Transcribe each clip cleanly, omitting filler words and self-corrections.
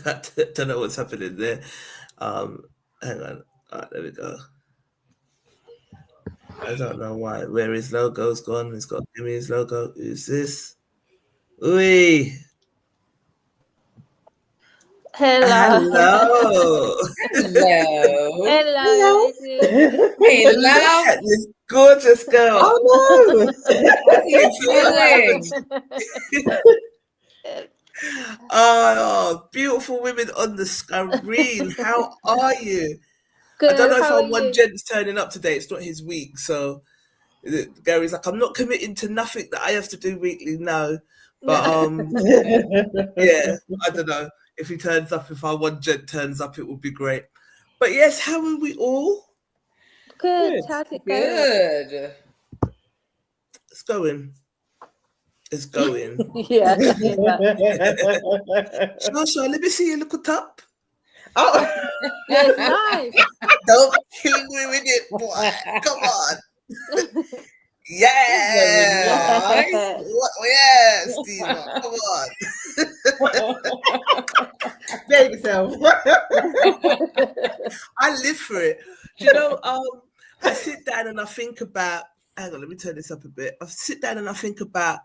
I don't know what's happening there. Hang on. All right, there we go. I don't know why. Where his logo's gone. He's got give me his logo. Who's this? Ooh. Hello. Hello. This gorgeous girl. Oh no. What are you doing? Oh, beautiful women on the screen. How are you? Good. I don't know if How our are one you? gent's turning up today. It's not his week, so Gary's like, I'm not committing to nothing that I have to do weekly now. But yeah, I don't know. If he turns up, if our one gent turns up, it would be great. But yes, how are we all? Good. How's it going? Good. It's going. It's going. Yeah. Shasha, let me see your little top. Oh, Yeah, it's nice. Don't kill me with it, boy. Come on. Yeah. nice. Yeah, Steve. Come on. Behave yourself. I live for it. Do you know, I sit down and I think about, hang on, let me turn this up a bit. I sit down and I think about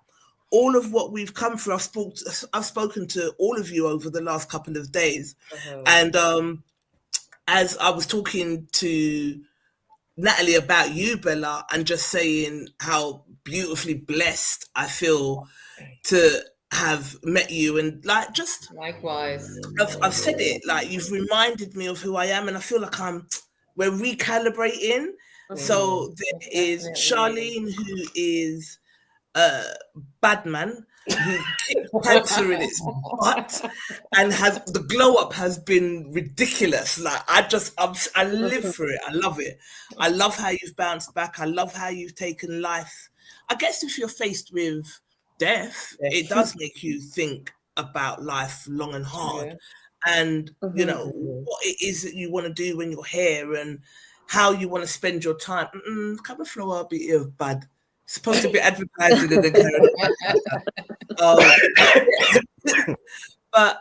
all of what we've come through. I've spoken to all of you over the last couple of days. And as I was talking to Natalie about you, Bella, and just saying how beautifully blessed I feel to have met you, and like just Likewise. I've said it, like you've reminded me of who I am, and I feel like we're recalibrating. So there is Charlene, who is Badman, who kicked cancer in its butt, and the glow up has been ridiculous. Like I live for it. I love it. I love how you've bounced back. I love how you've taken life. I guess if you're faced with death, it does make you think about life long and hard, and you know what it is that you want to do when you're here, and how you want to spend your time. Come and flow up bit of bad. Supposed to be advertising and then but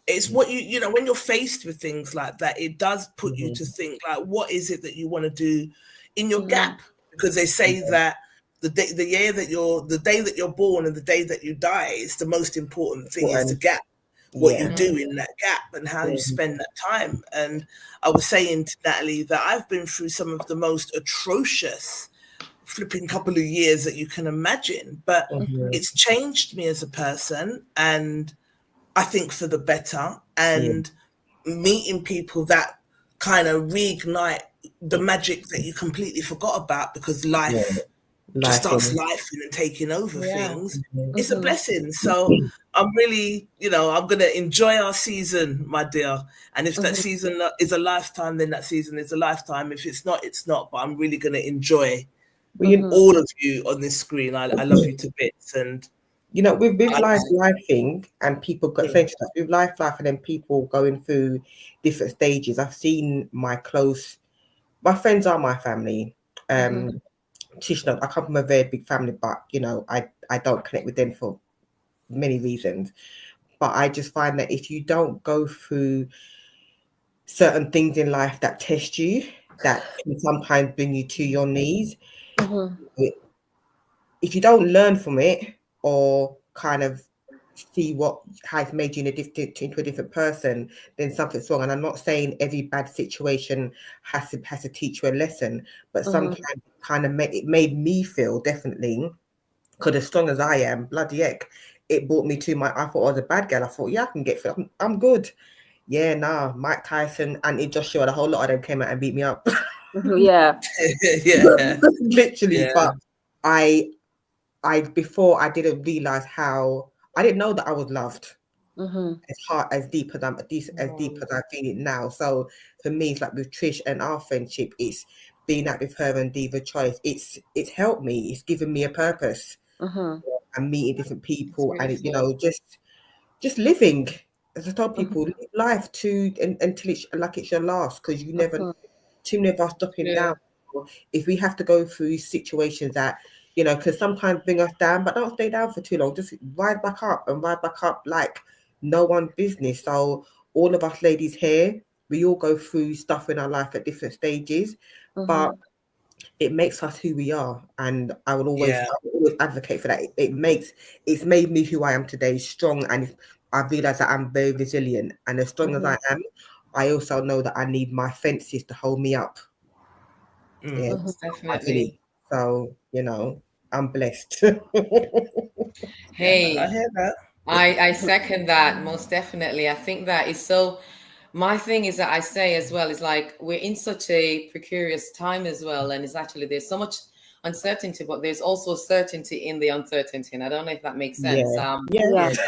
it's what you know when you're faced with things like that, it does put you to think, like, what is it that you want to do in your gap? Because they say that the day that you're born and the day that you die is the most important thing. Is the gap, what you do in that gap and how you spend that time. And I was saying to Natalie that I've been through some of the most atrocious flipping couple of years that you can imagine, but it's changed me as a person, and I think for the better. And meeting people that kind of reignite the magic that you completely forgot about, because life just starts life and taking over things. It's a blessing. So I'm really, I'm going to enjoy our season, my dear. And if that season is a lifetime, then that season is a lifetime. If it's not, it's not. But I'm really going to enjoy all of you on this screen. I love you to bits. And with lifing, and people got saying stuff with life, and then people going through different stages. I've seen my friends are my family. Tish, I come from a very big family, but I don't connect with them for many reasons. But I just find that if you don't go through certain things in life that test you, that can sometimes bring you to your knees. If you don't learn from it, or kind of see what has made you into a different person, then something's wrong. And I'm not saying every bad situation has to teach you a lesson, but sometimes kind of it made me feel, definitely, because as strong as I am, bloody heck, it brought me to I thought I was a bad girl. I thought, I can get fit. I'm good. Yeah, nah, Mike Tyson and it just showed a whole lot of them came out and beat me up. Yeah. Yeah. Literally. Yeah. But I before I didn't realize how I didn't know that I was loved as deep as as deep as I feel it now. So for me, it's like with Trish and our friendship, it's being out with her and Diva Choice. It's helped me. It's given me a purpose. And meeting different people, and you know, just living. As I told people, live life until it's like it's your last, because you never too many of us dropping down. If we have to go through situations that, you know, because sometimes bring us down, but don't stay down for too long. Just ride back up like no one's business. So all of us ladies here, we all go through stuff in our life at different stages, but it makes us who we are. And I will always advocate for that. It's made me who I am today, strong, and I realize that I'm very resilient. And as strong as I am, I also know that I need my fences to hold me up. Yeah, Definitely. so you know, I'm blessed. Hey, I hear that. I second that most definitely. I think that is so. My thing is that I say as well is like we're in such a precarious time as well, and it's actually there's so much uncertainty, but there's also certainty in the uncertainty, and I don't know if that makes sense. It does.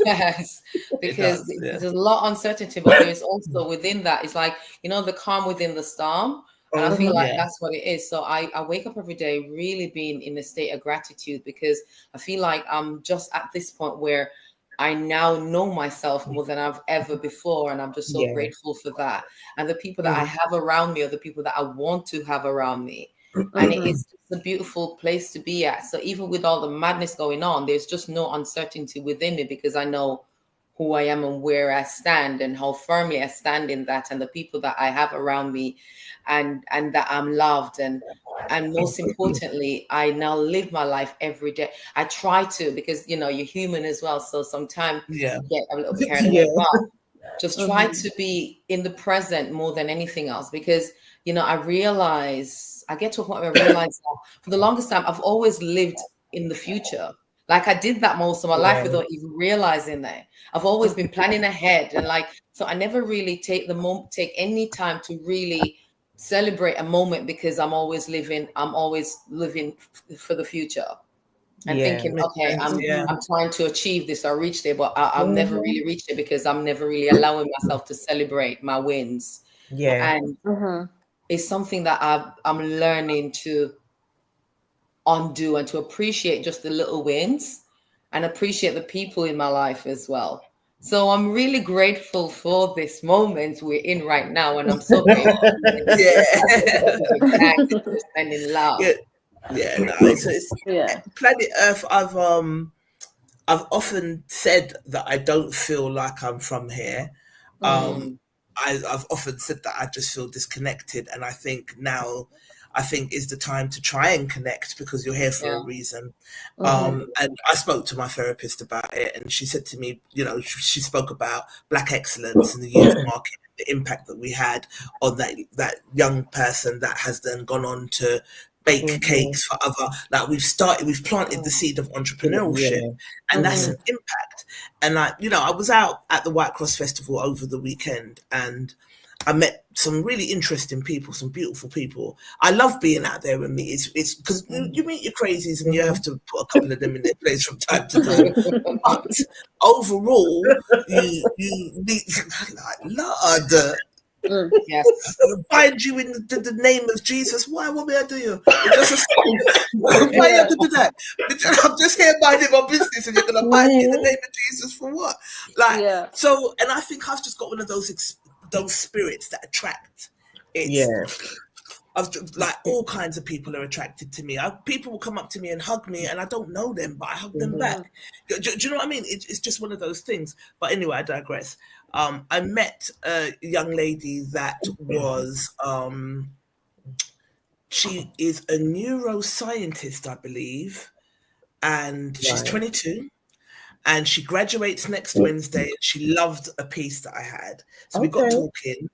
Yes, because does, yeah. there's a lot of uncertainty, but there's also within that, it's like, you know, the calm within the storm. And I feel like that's what it is. So I wake up every day really being in a state of gratitude, because I feel like I'm just at this point where I now know myself more than I've ever before. And I'm just so grateful for that. And the people that I have around me are the people that I want to have around me. And it is just a beautiful place to be at. So even with all the madness going on, there's just no uncertainty within me, because I know who I am and where I stand and how firmly I stand in that, and the people that I have around me, and that I'm loved, and most importantly, I now live my life every day. I try to, because you know you're human as well, so sometimes you get a little carried away. But just try to be in the present more than anything else, because you know I get to a point where I realize that for the longest time I've always lived in the future. Like I did that most of my life without even realizing that. I've always been planning ahead, and like, so I never really take any time to really celebrate a moment, because I'm always living for the future and thinking, okay, I'm trying to achieve this or reach there, but I'll never really reach it, because I'm never really allowing myself to celebrate my wins. And it's something that I'm learning to undo, and to appreciate just the little wins and appreciate the people in my life as well. So I'm really grateful for this moment we're in right now, and I'm so grateful. Spending love. No, it's planet Earth. I've often said that I don't feel like I'm from here. I've often said that I just feel disconnected, and I think now is the time to try and connect, because you're here for a reason. And I spoke to my therapist about it, and she said to me, you know, she spoke about Black excellence in the youth market, the impact that we had on that young person that has then gone on to bake cakes for other, like we've planted the seed of entrepreneurship, and that's an impact. And like, you know, I was out at the White Cross Festival over the weekend, and I met some really interesting people, some beautiful people. I love being out there with me. It's because you meet your crazies, and you have to put a couple of them in their place from time to time. But overall, you meet like Lord. Yes. Bind you in the name of Jesus. Why? What may I do you? It's just a song. Why you have to do that? I'm just here minding my business, and you're gonna bind me in the name of Jesus for what? Like, so, and I think I've just got one of those spirits that attract. Like all kinds of people are attracted to me. People will come up to me and hug me, and I don't know them, but I hug them back. Do you know what I mean? It's just one of those things. But anyway, I digress. I met a young lady that was, she is a neuroscientist, I believe, and she's 22, and she graduates next Wednesday, and she loved a piece that I had. So we got talking,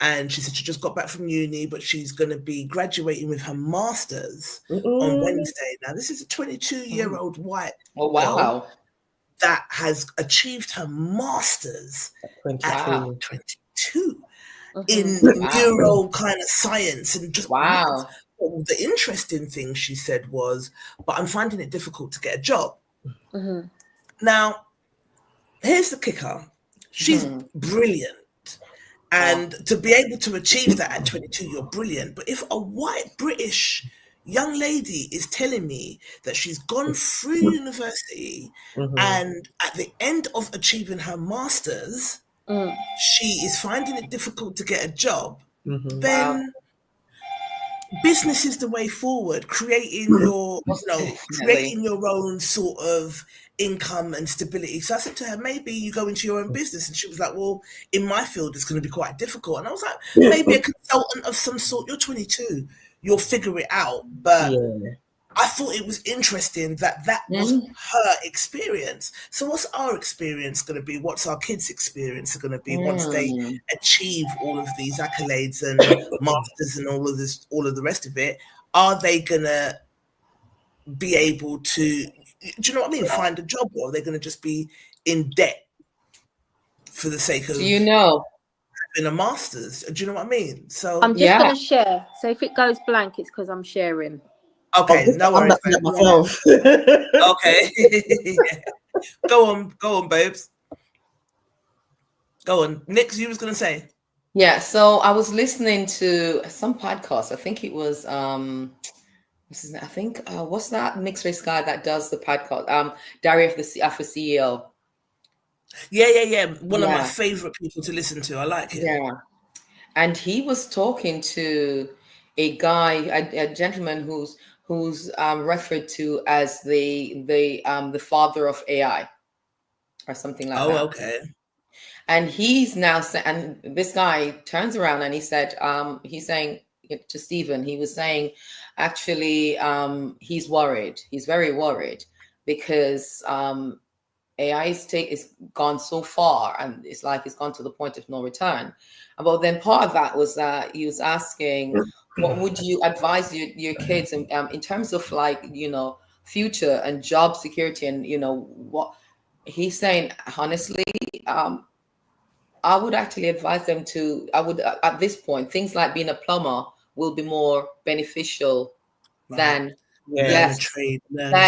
and she said she just got back from uni, but she's going to be graduating with her master's on Wednesday. Now, this is a 22-year-old white girl. that has achieved her master's at 22 in neuro kind of science and just wow. The interesting thing she said was, but I'm finding it difficult to get a job. Now, here's the kicker. She's brilliant. And to be able to achieve that at 22, you're brilliant. But if a white British young lady is telling me that she's gone through university and at the end of achieving her master's, she is finding it difficult to get a job, then business is the way forward. Creating your, creating your own sort of income and stability. So I said to her, maybe you go into your own business. And she was like, well, in my field, it's going to be quite difficult. And I was like, maybe a consultant of some sort. You're 22, you'll figure it out. But I thought it was interesting that was her experience. So what's our experience going to be? What's our kids' experience going to be once they achieve all of these accolades and masters and all of the rest of it? Are they going to be able to, do you know what I mean, find a job, or are they going to just be in debt for the sake of having a master's? Do you know what I mean? So I'm just going to share. So if it goes blank, it's because I'm sharing. Okay, no worries. Myself. Okay. Go on, babes. Go on. Nick, you was going to say? Yeah, so I was listening to some podcast. I think it was, what's that mixed race guy that does the podcast? Diary of the CEO. Yeah. One of my favorite people to listen to. I like him. Yeah. And he was talking to a guy, a gentleman who's referred to as the father of AI or something like that. Oh, okay. And he's now and this guy turns around and he said, he's saying to Stephen, he was saying, actually, he's worried. He's very worried because AI is gone so far, and it's like it's gone to the point of no return. But then part of that was that he was asking, what would you advise your kids in terms of, like, future and job security, and what he's saying, honestly, I would actually advise them to, at this point, things like being a plumber will be more beneficial than trade, than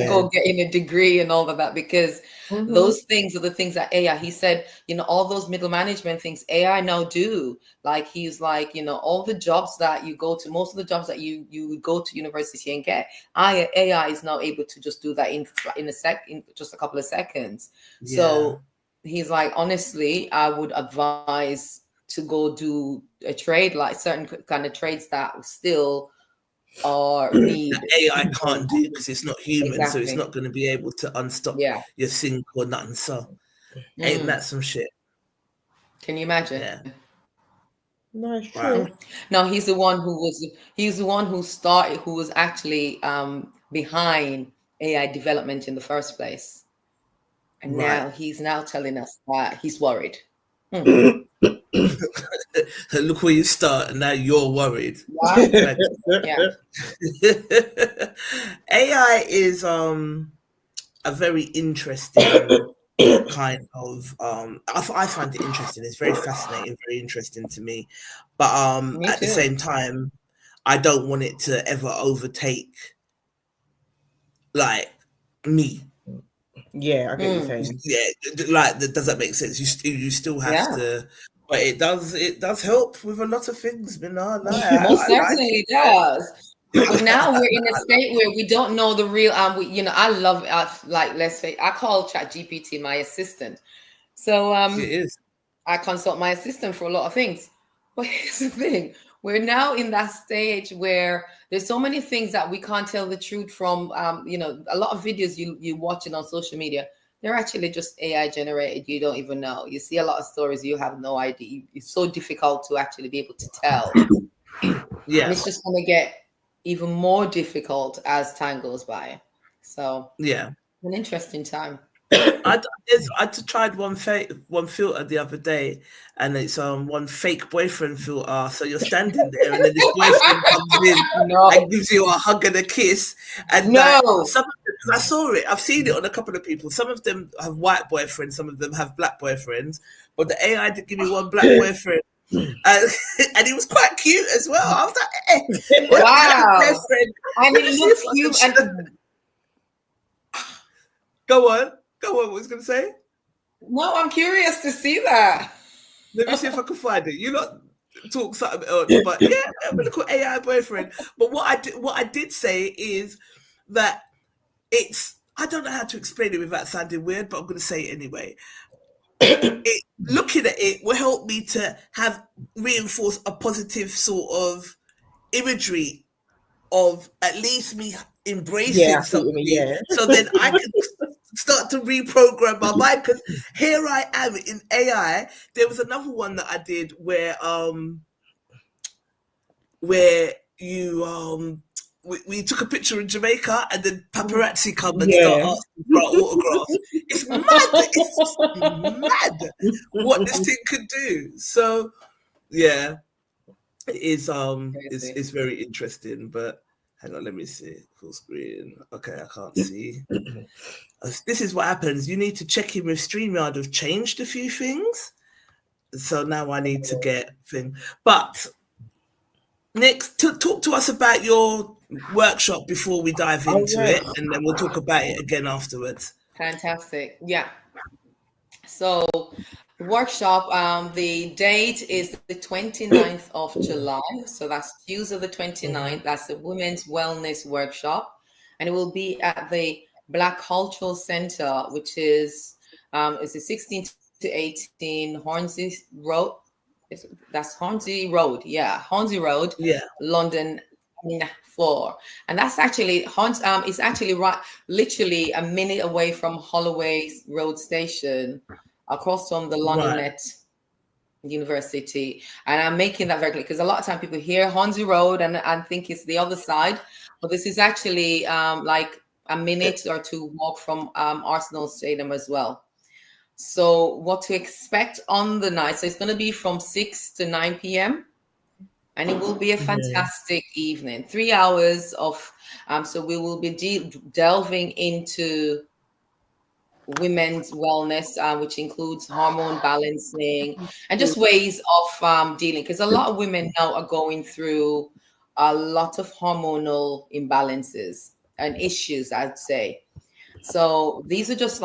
go getting a degree and all of that, because those things are the things that AI, he said, all those middle management things AI now do. Like, he's like, all the jobs that you go to, most of the jobs that you would go to university and get, AI is now able to just do that in just a couple of seconds. Yeah. So he's like, honestly, I would advise to go do a trade, like certain kind of trades that still are need AI can't do because it's not human, so it's not going to be able to unstop your sink or nothing. So ain't that some shit? Can you imagine? Yeah. No, it's true. No, he's the one who was actually behind AI development in the first place. And now he's now telling us that he's worried. Look where you start, and now you're worried. Wow. AI is a very interesting kind of I find it interesting. It's very fascinating, very interesting to me. But at the same time, I don't want it to ever overtake like me. Yeah, I get what you're saying. Yeah, like, does that make sense? You still have to, but it does help with a lot of things. Most certainly does. But now we're in a state where we don't know the real. I love like, let's say, I call ChatGPT my assistant. So it is. I consult my assistant for a lot of things. But here's the thing: we're now in that stage where there's so many things that we can't tell the truth from. A lot of videos you watching on social media, they're actually just AI generated. You don't even know. You see a lot of stories, you have no idea. It's so difficult to actually be able to tell. Yeah, and it's just going to get even more difficult as time goes by. So yeah, an interesting time. I tried one filter the other day, and it's one fake boyfriend filter. So you're standing there, and then this boyfriend comes in and gives you a hug and a kiss. And some of the because I saw it. I've seen it on a couple of people. Some of them have white boyfriends, some of them have black boyfriends. But the AI did give me one black boyfriend, and he was quite cute as well. I was like, wow, and it looks cute. And go on. What was going to say? No, I'm curious to see that. Let me see if I can find it. You lot talk something else, but yeah, I'm gonna call AI boyfriend. But what I did say is that I don't know how to explain it without sounding weird, but I'm gonna say it anyway. Looking at it will help me to reinforce a positive sort of imagery of at least me embracing something. So then I can start to reprogram my mind, because here I am in AI. There was another one that I did where you we took a picture in Jamaica and then paparazzi come and start asking for our autographs. It's mad what this thing could do. So yeah, it is it's very interesting. But hang on, let me see. Full screen. Okay, I can't see. This is what happens. You need to check in with StreamYard. Have changed a few things. So now I need to get thing. But Nick, talk to us about your workshop before we dive into it, and then we'll talk about it again afterwards. Fantastic. Yeah. So the workshop, the date is the 29th of July. So that's Tuesday the 29th. That's the Women's Wellness Workshop. And it will be at the Black Cultural Center, which is the 16 to 18 Hornsey Road. That's Hornsey Road. Yeah, Hornsey Road. Yeah, London 4. And that's actually it's actually literally a minute away from Holloway Road Station, across from the London Met University. And I'm making that very clear, because a lot of time people hear Hornsey Road and think it's the other side, but this is actually like a minute or two walk from Arsenal Stadium as well. So what to expect on the night? So it's going to be from 6 to 9 p.m. and it will be a fantastic evening. 3 hours of so we will be delving into women's wellness, which includes hormone balancing and just ways of dealing, because a lot of women now are going through a lot of hormonal imbalances and issues, I'd say. So these are just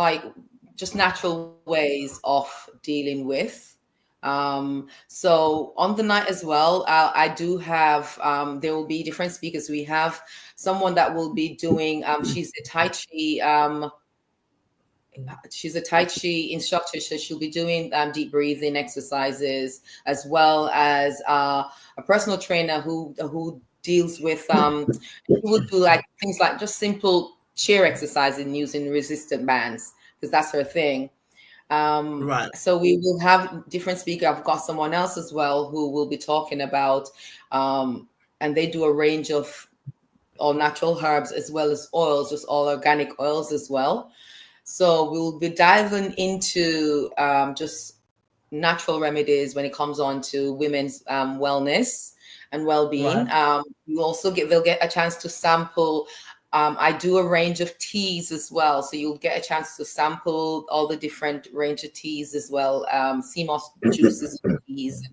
natural ways of dealing with. So on the night as well, I do have, there will be different speakers. We have someone that will be doing, she's a Tai Chi instructor, so she'll be doing deep breathing exercises, as well as a personal trainer who deals with, who will do like things like just simple chair exercises using resistant bands, because that's her thing. So we will have different speakers. I've got someone else as well who will be talking about, and they do a range of all natural herbs as well as oils, just all organic oils as well. So we'll be diving into just natural remedies when it comes on to women's wellness and well-being. They'll get a chance to sample. I do a range of teas as well, so you'll get a chance to sample all the different range of teas as well, sea moss juices, teas,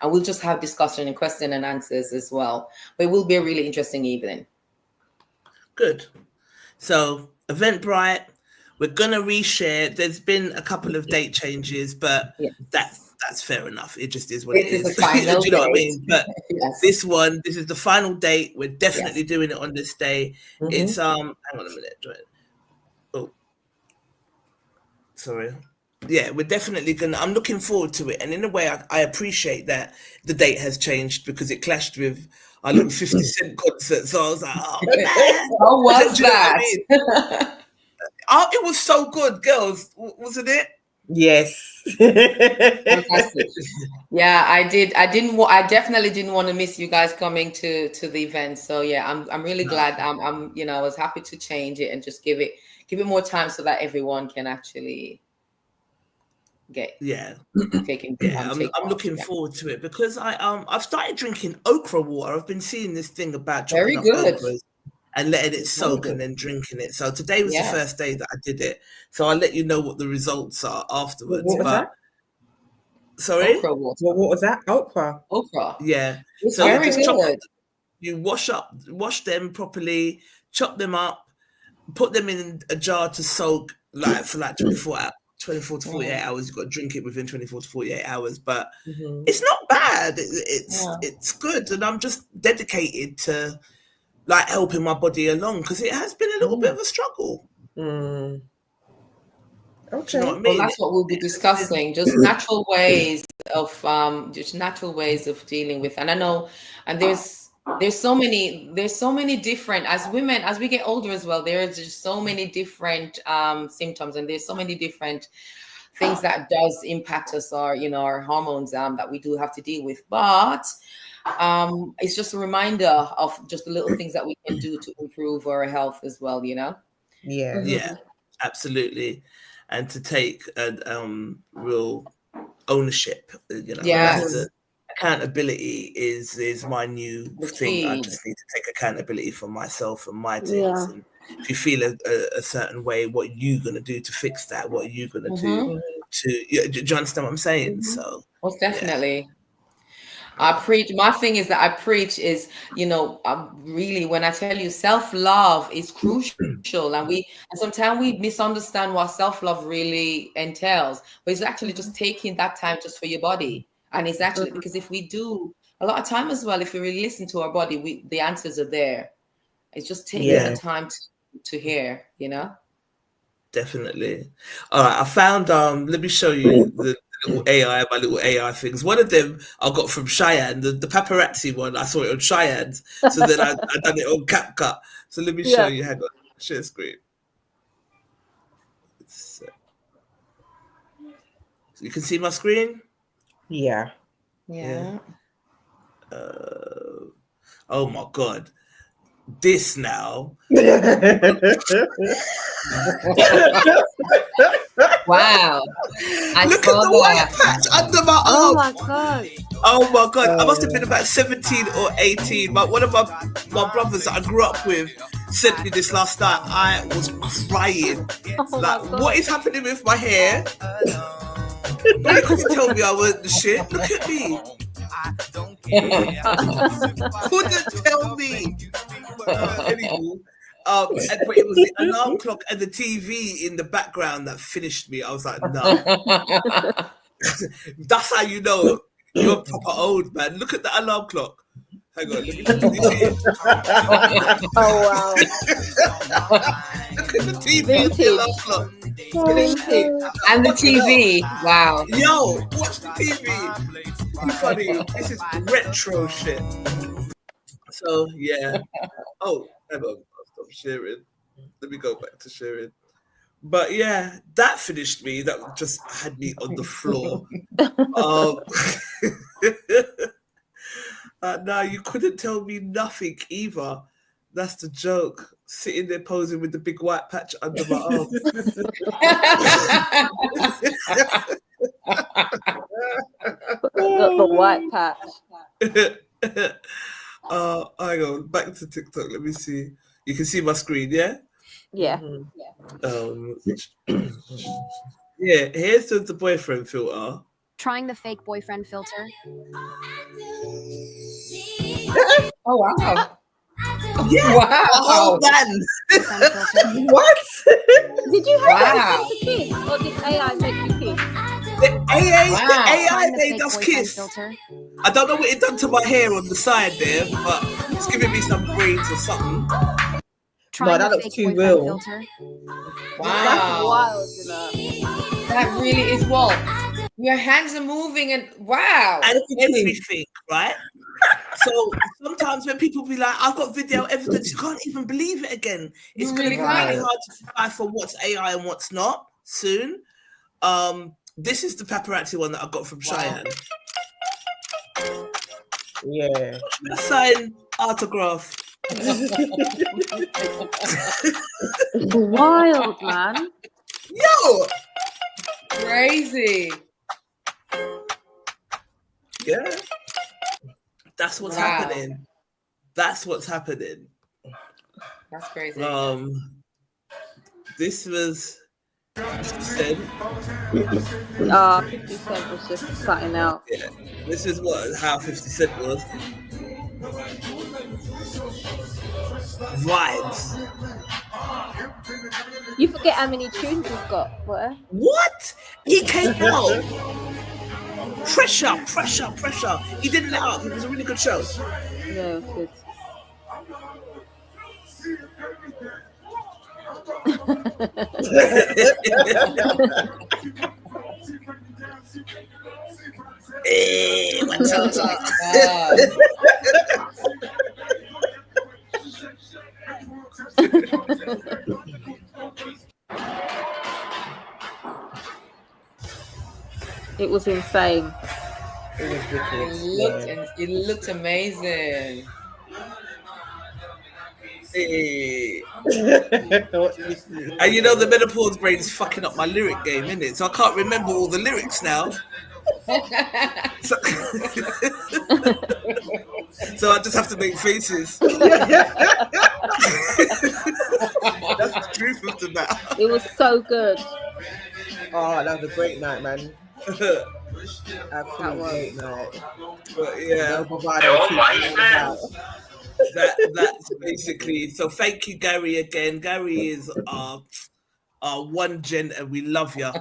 and we'll just have discussion and question and answers as well. But it will be a really interesting evening. Good. So Eventbrite, we're gonna reshare. There's been a couple of date changes, but that's fair enough. It just is what it is. The final Do you know what I mean? But this is the final date. We're definitely doing it on this day. It's hang on a minute. Oh, sorry. Yeah, we're definitely gonna. I'm looking forward to it, and in a way, I appreciate that the date has changed, because it clashed with our little 50 Cent concert. So I was like, oh, man. How was that? It was so good, girls, wasn't it? Yes. Fantastic. Yeah, I definitely didn't want to miss you guys coming to the event. So yeah, I'm really glad. I'm I was happy to change it and just give it more time so that everyone can actually get taken. I'm looking forward to it, because I've started drinking okra water. I've been seeing this thing about very good. okras. and letting it soak and then drinking it. So today was the first day that I did it. So I'll let you know what the results are afterwards. What was that? Sorry? Okra water. What was that? Okra. Yeah. It's so very good. You wash them properly, chop them up, put them in a jar to soak for 24 to 48 hours. You've got to drink it within 24 to 48 hours. But it's not bad. It's good. And I'm just dedicated to helping my body along because it has been a little bit of a struggle. Okay. You know what I mean? Well, that's what we'll be discussing. Just natural ways of dealing with. And I know, and there's so many different, as women, as we get older as well, there's just so many different symptoms, and there's so many different things that does impact us, or our hormones that we do have to deal with. But it's just a reminder of just the little things that we can do to improve our health as well, Yeah, absolutely. And to take real ownership, accountability is my new thing. I just need to take accountability for myself and my things. And if you feel a certain way, what are you going to do to fix that? What are you going to do do you understand what I'm saying? So most definitely. I preach. My thing is that I preach is, really, when I tell you self-love is crucial, and sometimes we misunderstand what self-love really entails, but it's actually just taking that time just for your body. And it's actually, because if we do a lot of time as well, if we really listen to our body, the answers are there. It's just taking the time to hear, Definitely. All right, I found let me show you my little AI things. One of them I got from Cheyenne, the paparazzi one. I saw it on Cheyenne's, so then I done it on CapCut. So let me show you. Hang on, share screen. So you can see my screen. Yeah. Oh my God. This now. Wow. Look at the white patch under my arm. Oh my God. Oh my God. I must have been about 17 or 18. But one of my brothers that I grew up with sent me this last night. I was crying. What is happening with my hair? You couldn't tell me I wasn't the shit. Look at me. Couldn't tell me. Anywho, but it was the alarm clock and the TV in the background that finished me. I was like, no. That's how you know you're proper old, man. Look at the alarm clock. Hang on, let me look at this. Oh wow. Look at the TV and the alarm clock. And the TV. Wow. Yo, watch the TV. Funny. This is retro shit. So yeah. Oh, hang on. I'll stop sharing. Let me go back to sharing. But yeah, that finished me. That just had me on the floor. No, you couldn't tell me nothing either. That's the joke. Sitting there posing with the big white patch under my arm. The white patch. Hang on, back to TikTok. Let me see. You can see my screen, yeah? Yeah. Yeah, here's the boyfriend filter. Trying the fake boyfriend filter. Oh wow. Yeah. Wow. Oh man. What? Did you have that to kiss, or did AI make you kiss? The AI made us kiss. Filter. I don't know what it done to my hair on the side there, but it's giving me some braids or something. Trying that the looks fake too boyfriend real. Filter. Wow. That's wild, That really is what. Your hands are moving and wow. And everything, right? So sometimes when people be like, I've got video evidence, you can't even believe it again. It's going to be really hard to decipher what's AI and what's not soon. This is the paparazzi one that I got from Cheyenne. Yeah. Sign autograph. wild, man. Yo! Crazy. Yeah. That's what's happening. That's what's happening. That's crazy. This was 50 Cent. 50 Cent was just starting out. Yeah, this is how 50 Cent was. Vibes. You forget how many tunes he's got, boy. What? He came out. Pressure. He didn't let up. It was a really good show. Yeah, it was good. Hey, what's up? It was insane. It looked amazing. Hey. And you know the menopause brain is fucking up my lyric game, innit? So I can't remember all the lyrics now. So I just have to make faces. That's the truth of the matter. It was so good. Oh, that was a great night, man. Absolutely great night. But yeah. No Bravado. That's basically. So thank you, Gary, again. Gary is our one gent, and we love you.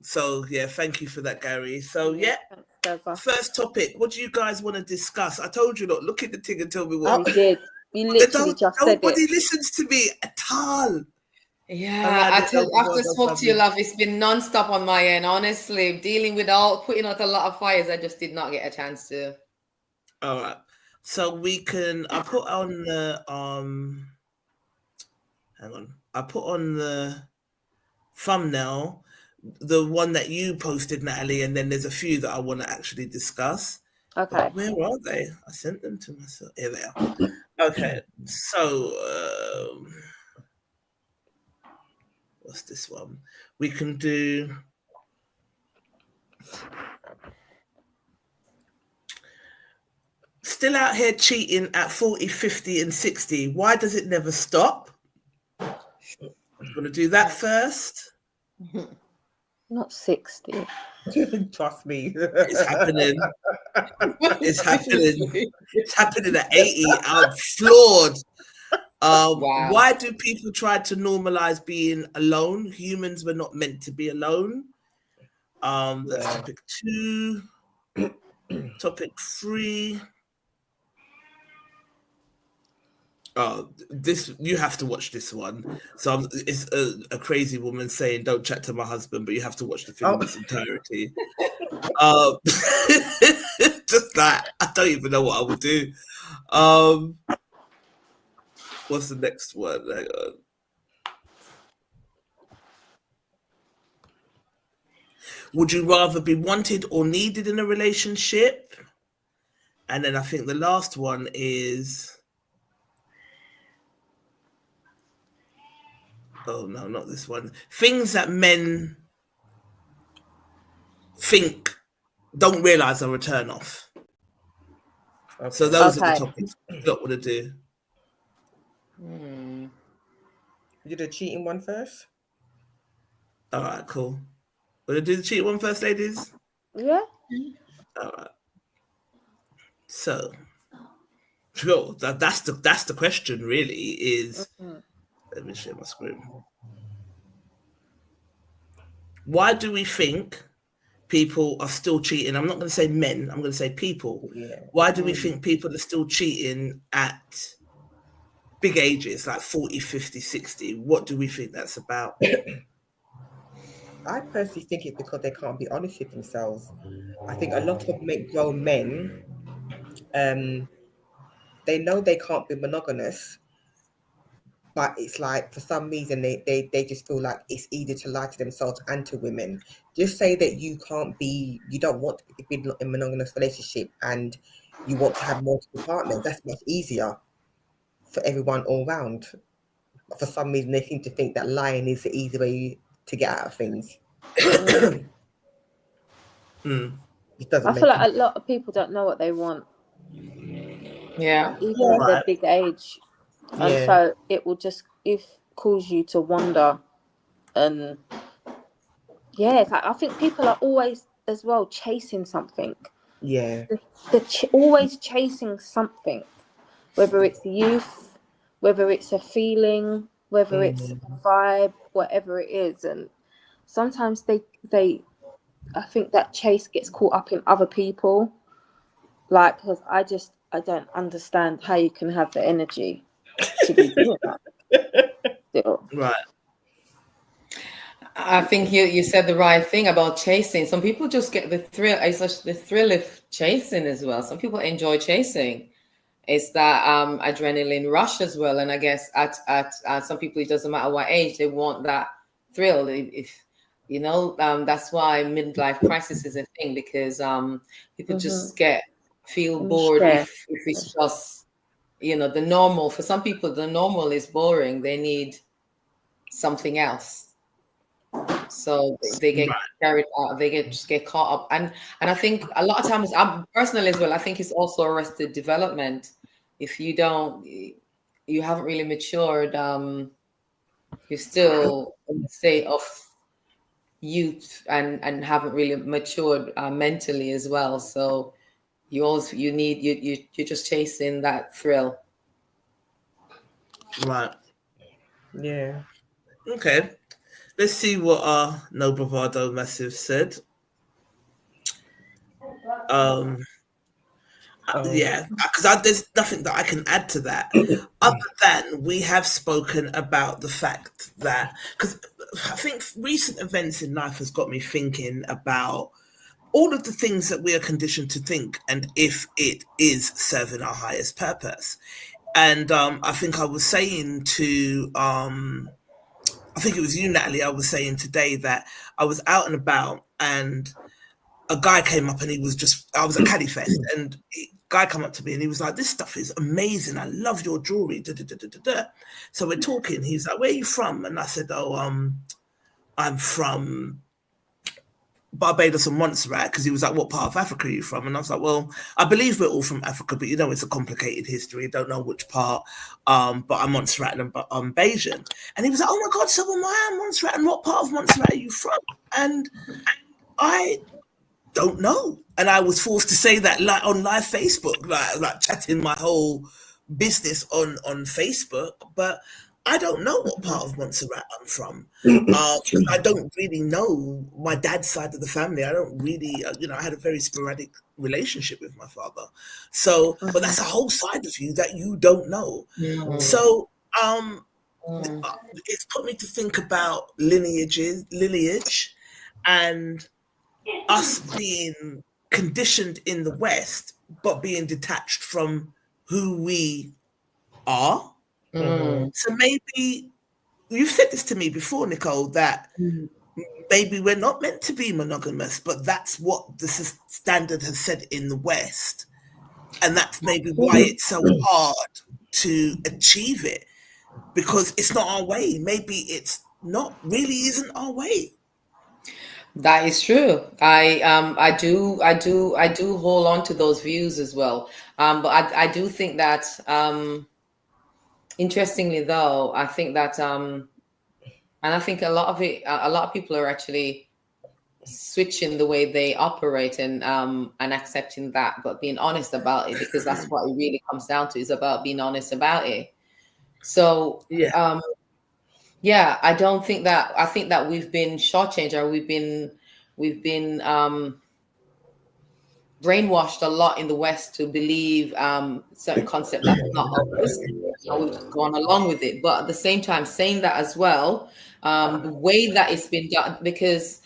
So yeah, thank you for that, Gary. So yeah, first topic. What do you guys want to discuss? I told you not. Look at the thing and tell me what. We did. We literally just said it. Nobody listens to me at all. Yeah, after spoke to you, love, it's been non-stop on my end. Honestly, putting out a lot of fires. I just did not get a chance to. All right, so we can. I put on the Hang on. I put on the thumbnail the one that you posted, Natalie, and then there's a few that I want to actually discuss. Okay. But where are they? I sent them to myself. Here they are. Okay, so what's this one? We can do. Still out here cheating at 40, 50, and 60. Why does it never stop? I'm going to do that first. Not 60. Trust me. It's happening. It's happening. It's happening at 80. I'm floored. Wow. Why do people try to normalize being alone? Humans were not meant to be alone. That's topic 2. Topic 3. This you have to watch this one. So it's a crazy woman saying, "Don't chat to my husband," but you have to watch the film in its entirety. Just that. I don't even know what I would do. What's the next one? Hang on. Would you rather be wanted or needed in a relationship? And then I think the last one is. Oh, no, not this one. Things that men think don't realize are a turn off. Okay. So those are the topics you don't want to do. You do the cheating one first? All right, cool. Want to do the cheating one first, ladies? Yeah. All right. So, sure, that's the question really is... Let me share my screen. Why do we think people are still cheating? I'm not going to say men. I'm going to say people. Yeah. Why do we think people are still cheating at big ages, like 40, 50, 60? What do we think that's about? I personally think it's because they can't be honest with themselves. I think a lot of grown men, they know they can't be monogamous, but it's like for some reason they just feel like it's easier to lie to themselves and to women. Just say that you don't want to be in a monogamous relationship and you want to have multiple partners. That's much easier for everyone all round. For some reason they seem to think that lying is the easy way to get out of things. I feel like a lot of people don't know what they want. Yeah. Even at their big age. And so it will just cause you to wonder. And it's like, I think people are always as well chasing something. They're always chasing something, whether it's youth, whether it's a feeling, whether it's a vibe, whatever it is. And sometimes they I think that chase gets caught up in other people. Like, because I don't understand how you can have the energy to be doing that still. Right. I think you said the right thing about chasing. Some people just get the thrill. It's like the thrill of chasing as well. Some people enjoy chasing. It's that adrenaline rush as well. And I guess at some people, it doesn't matter what age, they want that thrill. If you know, that's why midlife crisis is a thing, because people just feel bored if it's just, you know, the normal. For some people, the normal is boring. They need something else. So they get carried out, just get caught up. And I think a lot of times, personally as well, I think it's also arrested development. If you haven't really matured, you're still in the state of youth and haven't really matured mentally as well. So you're just chasing that thrill. Right. Yeah. Okay. Let's see what our No Bravado Massive said. Yeah, because there's nothing that I can add to that other than we have spoken about the fact that, because I think recent events in life has got me thinking about all of the things that we are conditioned to think and if it is serving our highest purpose. And I think I was saying to I think it was you, Natalie, I was saying today that I was out and about and a guy came up and I was at Caddy Fest and a guy came up to me and he was like, this stuff is amazing. I love your jewelry. Da, da, da, da, da. So we're talking. He's like, where are you from? And I said, I'm from Barbados and Montserrat, because he was like, what part of Africa are you from? And I was like, well, I believe we're all from Africa, but you know, it's a complicated history. I don't know which part, but I'm Montserrat and I'm Bayesian. And he was like, oh my God, so am I. I'm Montserrat. And what part of Montserrat are you from? And I don't know. And I was forced to say that on live Facebook, like chatting my whole business on Facebook, but I don't know what part of Montserrat I'm from. I don't really know my dad's side of the family. I don't really, I had a very sporadic relationship with my father. So, but that's a whole side of you that you don't know. So, it's put me to think about lineage and us being conditioned in the West, but being detached from who we are. So maybe you've said this to me before, Nicole, that maybe we're not meant to be monogamous, but that's what the standard has said in the West. And that's maybe why it's so hard to achieve it, because it's not our way. Maybe it's not really isn't our way. That is true. I do hold on to those views as well. But I do think that interestingly though, I think that and I think a lot of people are actually switching the way they operate and accepting that, but being honest about it, because that's what it really comes down to, is about being honest about it. So I don't think that, I think that we've been shortchanged, or we've been brainwashed a lot in the West to believe certain concept that's not ours, and we've just gone along with it. But at the same time, saying that as well, the way that it's been done, because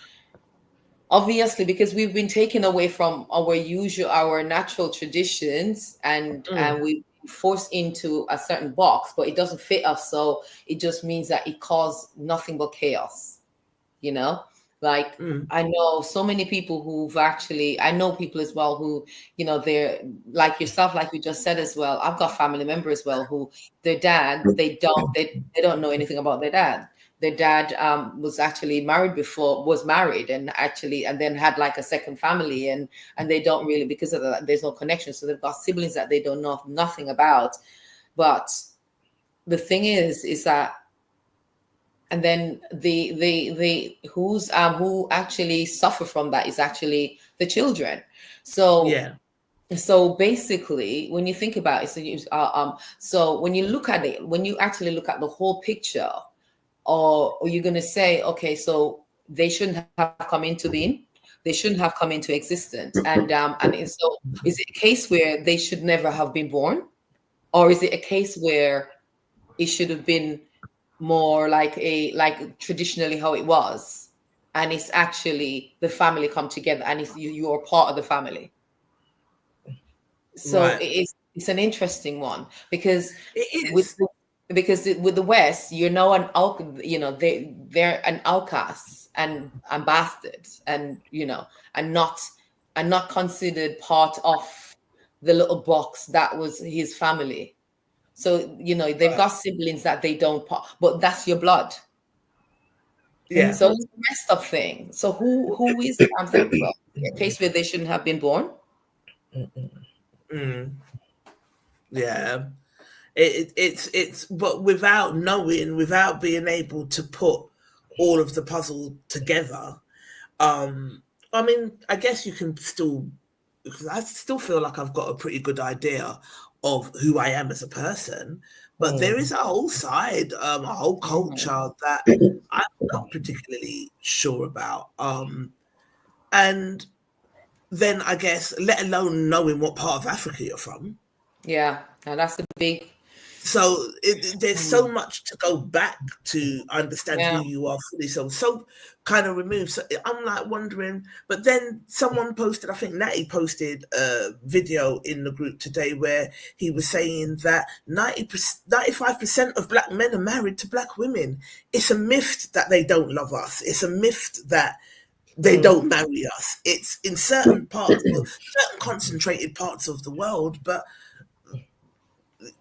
obviously, because we've been taken away from our natural traditions, and we forced into a certain box, but it doesn't fit us. So it just means that it caused nothing but chaos, like I know so many people I know people as well who, they're like yourself, like you just said as well. I've got family members as well who their dad, they don't know anything about their dad. Their dad was actually married and then had like a second family, and they don't really, because of that, there's no connection. So they've got siblings that they don't know nothing about. But the thing is that, and then the who actually suffer from that is actually the children. So so basically, when you think about it, so when you look at it, when you actually look at the whole picture, or you're going to say, okay, so they shouldn't have come into being, they shouldn't have come into existence, and so is it a case where they should never have been born, or is it a case where it should have been more like traditionally how it was, and it's actually the family come together, and it's you're part of the family? So it's an interesting one, because it is. with the West, they're an outcast and bastards, and and not considered part of the little box that was his family. So they've got siblings that they don't, but that's your blood. Yeah. So it's a messed up thing. So who is a case where they shouldn't have been born? Yeah, it's but without knowing, without being able to put all of the puzzle together, I mean, I guess you can still, because I still feel like I've got a pretty good idea of who I am as a person, but there is a whole side, a whole culture that I'm not particularly sure about, and then I guess, let alone knowing what part of Africa you're from. Yeah, and that's the big. So there's so much to go back to understand who you are fully. So kind of removed. So I'm like wondering, but then someone posted, I think Natty posted a video in the group today where he was saying that 95% of black men are married to black women. It's a myth that they don't love us. It's a myth that they don't marry us. It's in certain parts, certain concentrated parts of the world, but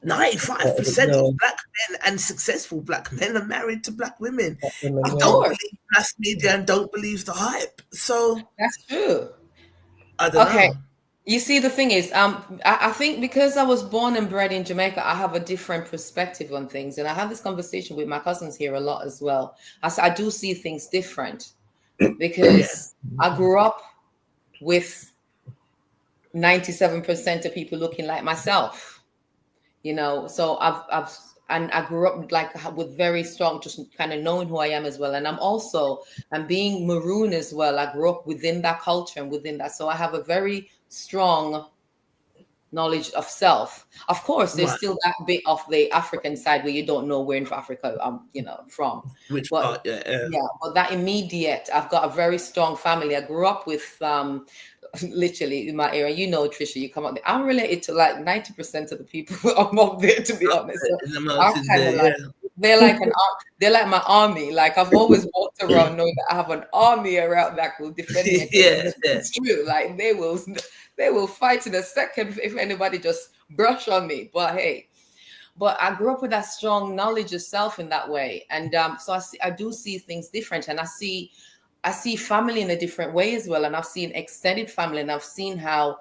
95% of black men and successful black men are married to black women. I don't believe mass media and don't believe the hype. So that's true. I don't know. You see, the thing is, I think because I was born and bred in Jamaica, I have a different perspective on things, and I have this conversation with my cousins here a lot as well. I do see things different because I grew up with 97% of people looking like myself. So I grew up like with very strong, just kind of knowing who I am as well. And I'm being maroon as well. I grew up within that culture and within that. So I have a very strong knowledge of self. Of course, there's still that bit of the African side where you don't know where in Africa I'm, from. Which part? Yeah. But that immediate, I've got a very strong family. I grew up with literally in my area, Trisha, you come up there. I'm related to like 90% of the people I'm up there, to be honest. They're like my army. Like I've always walked around knowing that I have an army around that will defend me. It's true. Like they will fight in a second if anybody just brush on me. But hey, I grew up with that strong knowledge of self in that way, and so I do see things different, and I see family in a different way as well. And I've seen extended family, and I've seen how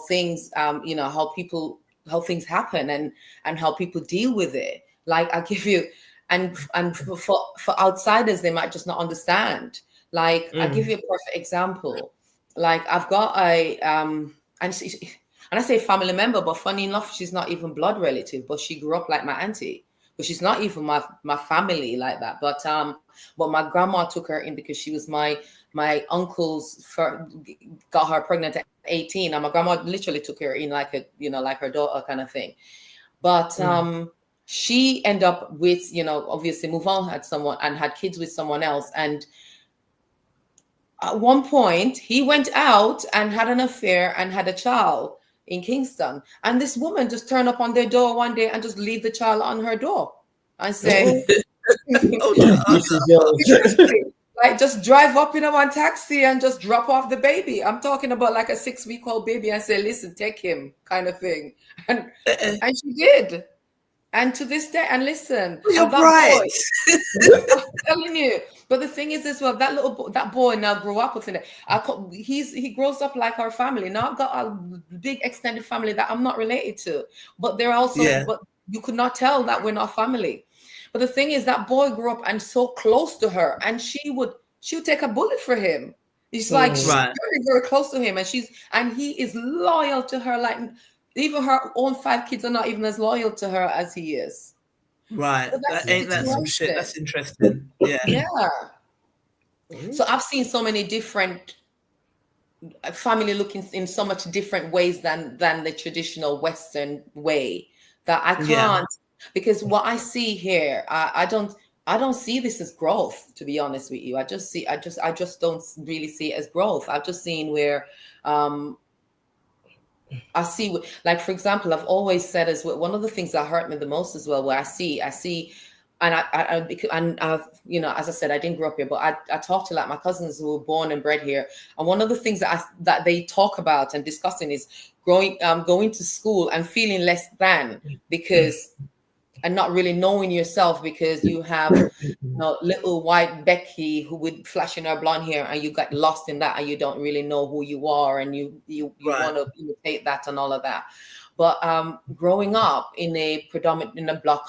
things, how things happen and how people deal with it. Like I give you, and for outsiders, they might just not understand. Like I give you a perfect example. Like I've got and I say family member, but funny enough, she's not even blood relative, but she grew up like my auntie. But she's not even my family like that. But my grandma took her in because she was my uncle's got her pregnant at 18, and my grandma literally took her in like her daughter kind of thing. But she ended up with obviously move on, had someone and had kids with someone else, and at one point he went out and had an affair and had a child in Kingston, and this woman just turned up on their door one day and just leave the child on her door and say, like just drive up in one taxi and just drop off the baby. I'm talking about like a 6-week-old baby, and say, listen, take him, kind of thing. And she did. And to this day, and listen, you're right. I'm telling you. But the thing is as well, that boy now grew up with it. He grows up like our family. Now I've got a big extended family that I'm not related to, but they're also, but you could not tell that we're not family. But the thing is, that boy grew up and so close to her, and she would take a bullet for him. It's like she's Right. very, very close to him, and he is loyal to her. Like even her own 5 kids are not even as loyal to her as he is. Right. So That ain't that some shit. That's interesting. Yeah. Yeah. So I've seen so many different family looking in so much different ways than the traditional Western way that I can't, because what I see here, I don't see this as growth, to be honest with you. I just don't really see it as growth. I've just seen where I see, like, for example, I've always said as well, one of the things that hurt me the most as well, where I see, and I've, you know, as I said, I didn't grow up here, but I talk to like my cousins who were born and bred here, and one of the things that they talk about and discussing is going to school and feeling less than, because, and not really knowing yourself, because you have, you know, little white Becky who would flashing her blonde hair, and you got lost in that, and you don't really know who you are, and you want to imitate that and all of that. But growing up in a predominantly black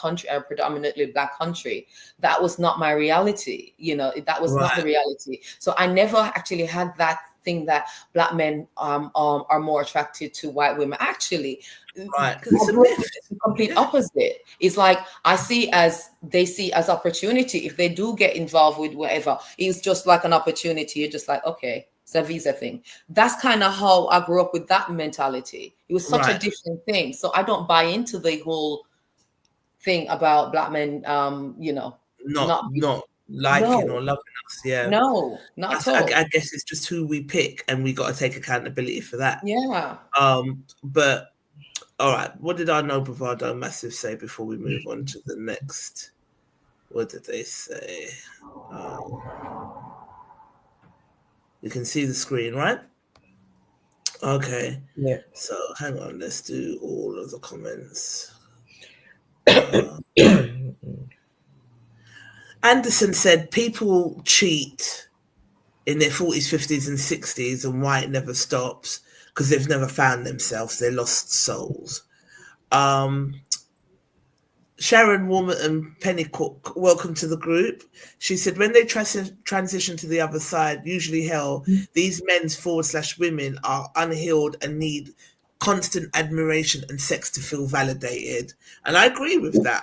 country, that was not my reality. You know, that was not the reality. So I never actually had that thing that black men are more attracted to white women. Actually, it's the complete opposite. It's like they see as opportunity. If they do get involved with whatever, it's just like an opportunity. You're just like, okay, it's a visa thing. That's kind of how I grew up with that mentality. It was such a different thing. So I don't buy into the whole thing about black men, you know, not liking or loving us. Yeah. No, not at all. I guess it's just who we pick, and we got to take accountability for that. Yeah. But all right, what did our No Bravado Massive say before we move on to the next? What did they say? You can see the screen, right? Okay. Yeah. So hang on, let's do all of the comments. Anderson said people cheat in their 40s, 50s, and 60s, and why it never stops, because they've never found themselves. They're lost souls. Sharon Woman and Penny Cook, welcome to the group. She said, when they transition to the other side, usually hell, these men's / women are unhealed and need constant admiration and sex to feel validated. And I agree with that.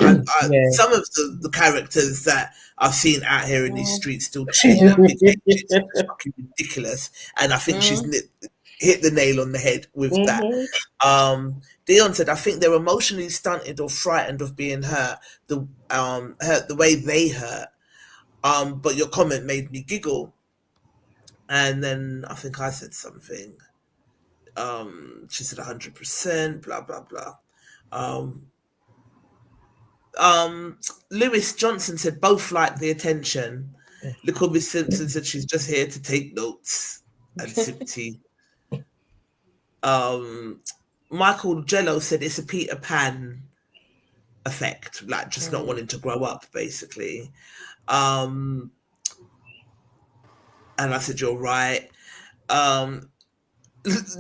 Some of the characters that I've seen out here in these streets still cheating. It's fucking ridiculous. And I think she's hit the nail on the head with that. Dion said, I think they're emotionally stunted or frightened of being hurt the way they hurt. But your comment made me giggle. And then I think I said something. She said 100%, blah, blah, blah. Lewis Johnson said both like the attention. Little Miss Simpson said she's just here to take notes and sip tea. Michael Jello said it's a Peter Pan effect, like just not wanting to grow up, basically. And I said, you're right.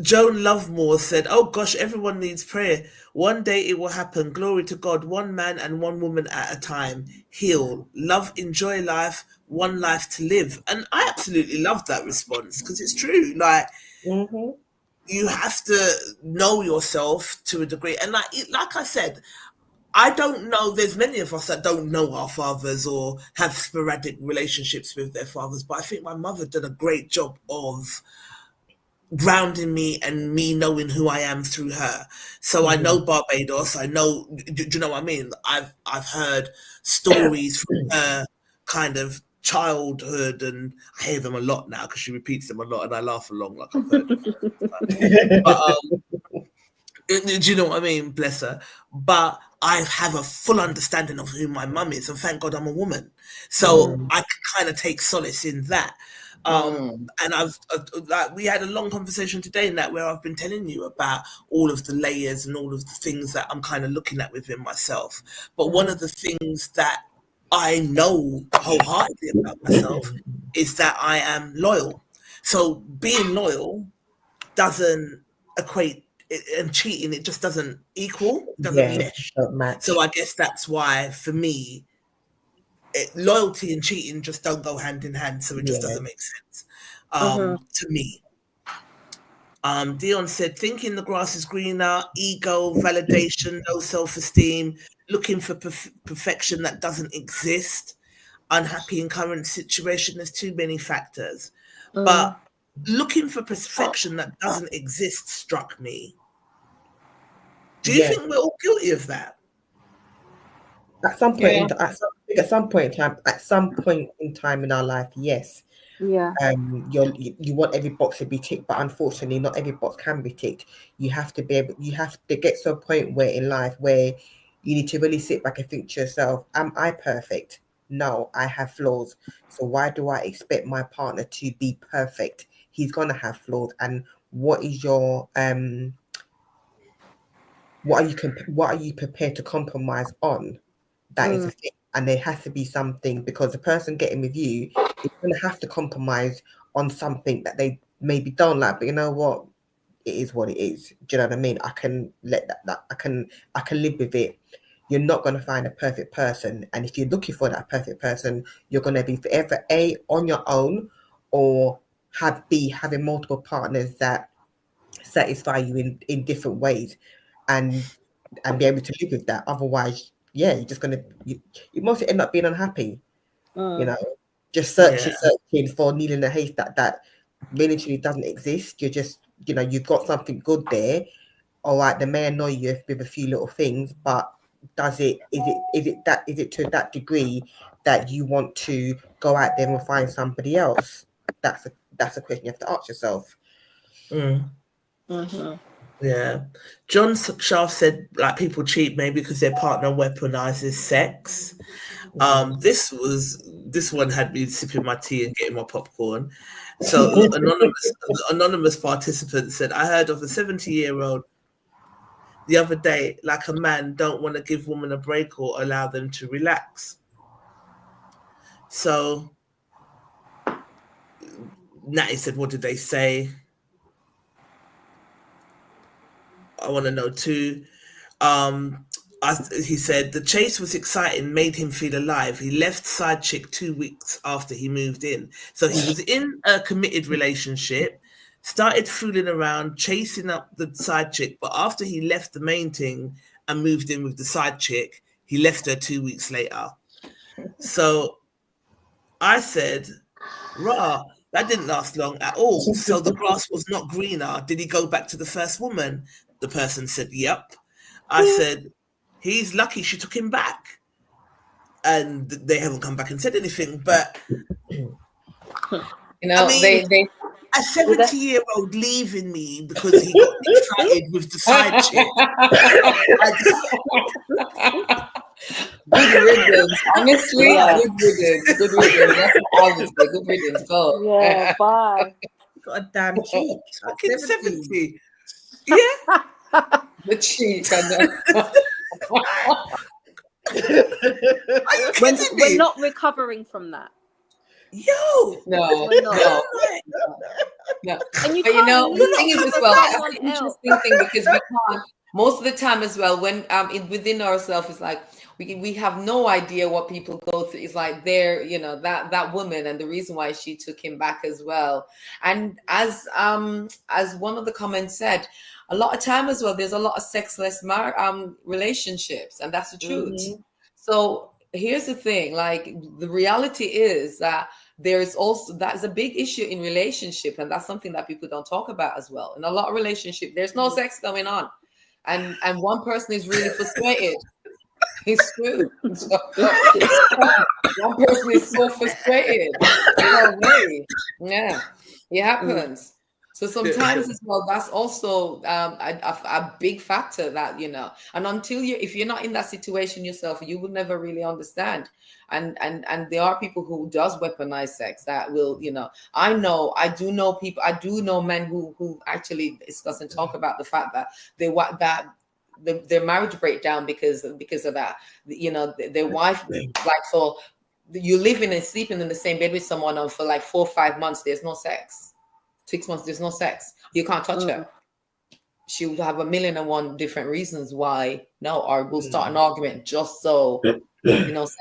Joan Lovemore said, oh gosh, everyone needs prayer. One day it will happen. Glory to God. One man and one woman at a time. Heal, love, enjoy life. One life to live. And I absolutely love that response, because it's true. Like, you have to know yourself to a degree. And like I said, I don't know, there's many of us that don't know our fathers or have sporadic relationships with their fathers, but I think my mother did a great job of grounding me and me knowing who I am through her. So I know Barbados, I know, do you know what I mean? I've heard stories from her kind of childhood, and I hear them a lot now because she repeats them a lot and I laugh along like I've heard them. But do you know what I mean? Bless her. But I have a full understanding of who my mum is, and thank God I'm a woman. So I can kind of take solace in that. And we had a long conversation today in that, where I've been telling you about all of the layers and all of the things that I'm kind of looking at within myself. But one of the things that I know wholeheartedly about myself is that I am loyal. So being loyal doesn't equate and cheating, it just doesn't equal, doesn't mesh. So I guess that's why for me, loyalty and cheating just don't go hand in hand. So it just doesn't make sense to me. Dion said, thinking the grass is greener, ego, validation, low self-esteem, looking for perfection that doesn't exist, unhappy in current situation. There's too many factors. But looking for perfection that doesn't exist struck me. Do you think we're all guilty of that? At some point, at some point in time in our life, yes. Yeah. You want every box to be ticked, but unfortunately, not every box can be ticked. You have to get to a point where in life where you need to really sit back and think to yourself, am I perfect? No, I have flaws. So why do I expect my partner to be perfect? He's gonna have flaws. And what is your what are you prepared to compromise on? That is a thing. And there has to be something, because the person getting with you is going to have to compromise on something that they maybe don't like. But you know what? It is what it is. Do you know what I mean? I can let that I can live with it. You're not going to find a perfect person. And if you're looking for that perfect person, you're going to be forever on your own, or having multiple partners that satisfy you in different ways, and be able to live with that. Otherwise, you're just gonna you mostly end up being unhappy. You know, just searching for needle in a haystack that really truly doesn't exist. You're just, you've got something good there. All right, they may annoy you with a few little things, but is it to that degree that you want to go out there and find somebody else? That's a question you have to ask yourself. Yeah. John Shaft said, like, people cheat maybe because their partner weaponizes sex. This one had me sipping my tea and getting my popcorn. So anonymous participant said, I heard of a 70-year-old the other day, like a man don't want to give women a break or allow them to relax. So Natty said, what did they say? I want to know too. He said the chase was exciting, made him feel alive. He left side chick 2 weeks after he moved in. So he was in a committed relationship, started fooling around, chasing up the side chick. But after he left the main thing and moved in with the side chick, he left her 2 weeks later. So I said, rah, that didn't last long at all. So the grass was not greener. Did he go back to the first woman? The person said, yep. I said, he's lucky she took him back. And they haven't come back and said anything. But, I mean, a 70-year-old leaving me because he got excited with the side chick. Good riddance. Honestly, good riddance. That's what I would say. Good riddance. Go. Yeah, bye. Got a damn cheek. Fucking 70. Yeah. The cheek. We're not recovering from that. Yo. No. We're not. No. And but the thing is as well, that's an interesting thing, because we can't, most of the time as well, when within ourselves, it's like we have no idea what people go through. It's like they're, that woman, and the reason why she took him back as well. And as one of the comments said, a lot of time as well, there's a lot of sexless relationships, and that's the truth. So here's the thing, like, the reality is that there's also, that's a big issue in relationship, and that's something that people don't talk about as well. In a lot of relationship, there's no sex going on, and one person is really frustrated. It's true. So, one person is so frustrated. No way. Yeah, it happens. So sometimes as well, that's also a big factor that, and if you're not in that situation yourself, you will never really understand. And there are people who does weaponize sex that will, I do know people, I do know men who actually discuss and talk about the fact that their marriage break down because of that. Their wife, like, so you living and sleeping in the same bed with someone for like 4 or 5 months, there's no sex. 6 months, there's no sex. You can't touch her. she would have 1,000,001 different reasons why no, or we'll start an argument just so, sex.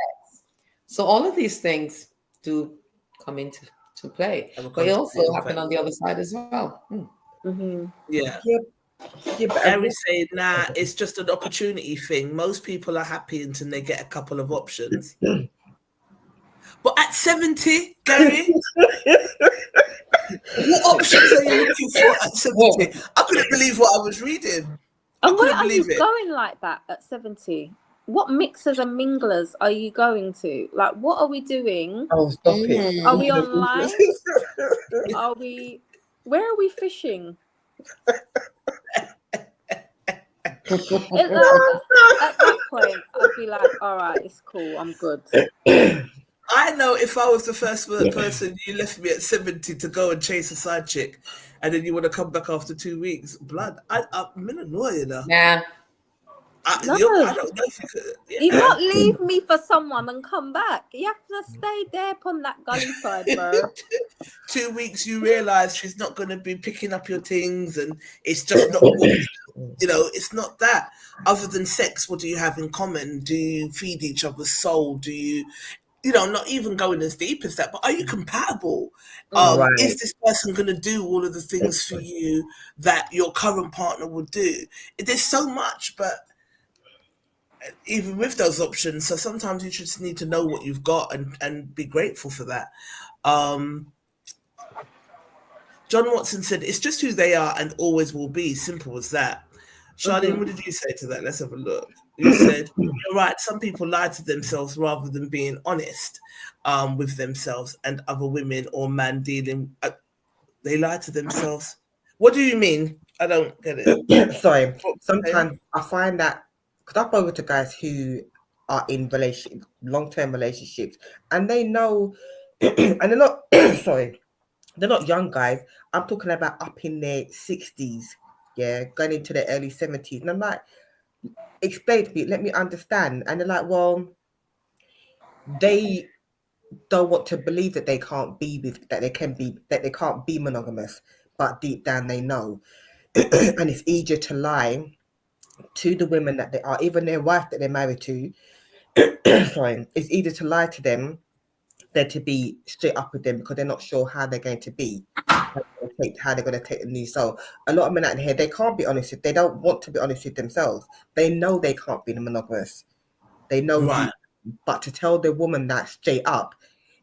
So all of these things do come into play, but it also happen on the other side as well. Yeah. But Gary said, nah, it's just an opportunity thing. Most people are happy until they get a couple of options. But at 70, Gary, what options are you looking for at 70? I couldn't believe what I was reading. And where are you going like that at 70? What mixers and minglers are you going to? Like, what are we doing? Oh, stop it. Are we online? Where are we fishing? At that point, I'd be like, all right, it's cool, I'm good. I know if I was the first person you left me at 70 to go and chase a side chick, and then you want to come back after 2 weeks, blood, I'm annoyed, you know. Yeah. I don't know if you could. Yeah. You can't leave me for someone and come back. You have to stay there upon that gully side, bro. 2 weeks, you realise she's not going to be picking up your things, and it's just not good. It's not that. Other than sex, what do you have in common? Do you feed each other's soul? Do you, not even going as deep as that, but are you compatible? Is this person going to do all of the things for you that your current partner would do? There's so much, but even with those options, so sometimes you just need to know what you've got and be grateful for that. John Watson said, it's just who they are and always will be. Simple as that. Charlene, what did you say to that? Let's have a look. You said, you're right, some people lie to themselves rather than being honest with themselves and other women or man dealing. They lie to themselves. What do you mean? I don't get it. Sorry. Sometimes I find that, because I've spoken to guys who are in long-term relationships, and they know, and they're not, sorry, they're not young guys. I'm talking about up in their 60s, going into their early 70s. And I'm like, explain to me, let me understand. And they're like, well, they don't want to believe that they can't be monogamous, but deep down they know. And it's easier to lie to the women that they are, even their wife that they're married to. Sorry, it's easier to lie to them than to be straight up with them, because they're not sure how they're going to be, how they're going to take the news. So a lot of men out here, they can't be honest. They don't want to be honest with themselves. They know they can't be monogamous. They know, right. But to tell the woman that straight up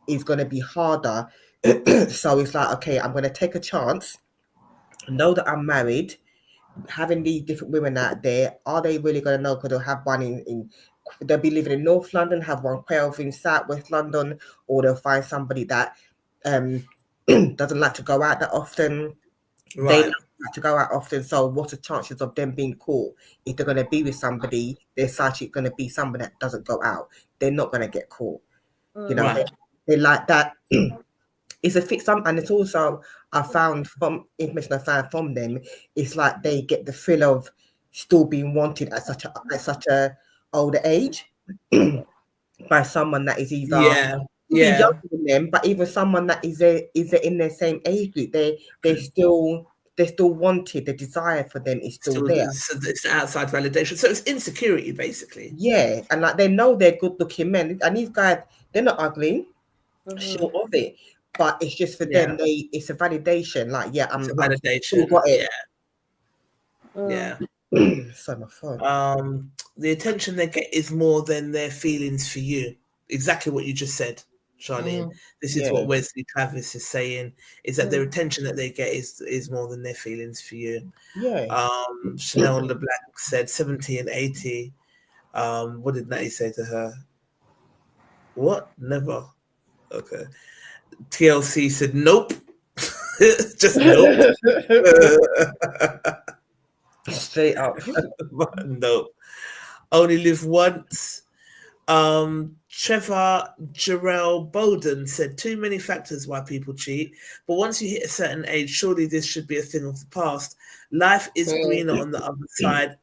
is going to be harder. So it's like, okay, I'm going to take a chance, know that I'm married, having these different women out there. Are they really going to know? Because they'll have one they'll be living in North London, have one 12 in South West London, or they'll find somebody that doesn't like to go out that often. Right. They don't like to go out often. So what's the chances of them being caught? If they're going to be with somebody, their side chick going to be somebody that doesn't go out. They're not going to get caught. Right. They like that. It's a fix, and it's also, I found from information I found from them, it's like they get the thrill of still being wanted at such a older age by someone that is either younger than them, but even someone that is in their same age group. They're still wanted. The desire for them is still there. So it's outside validation. So it's insecurity, basically. Yeah, and like they know they're good looking men, and these guys, they're not ugly, short of it. But it's just for them, it's a validation. Like, I'm validation. Yeah. So my phone. The attention they get is more than their feelings for you. Exactly what you just said, Charlene. This is what Wesley Travis is saying, is that their attention that they get is more than their feelings for you. Yeah. Chanel LeBlanc said 70 and 80. What did Natty say to her? What? Never. Okay. TLC said nope. Just nope. Straight up. Nope. Only live once. Trevor Jarrell Bowden said too many factors why people cheat, but once you hit a certain age, surely this should be a thing of the past. Life is greener on the other side.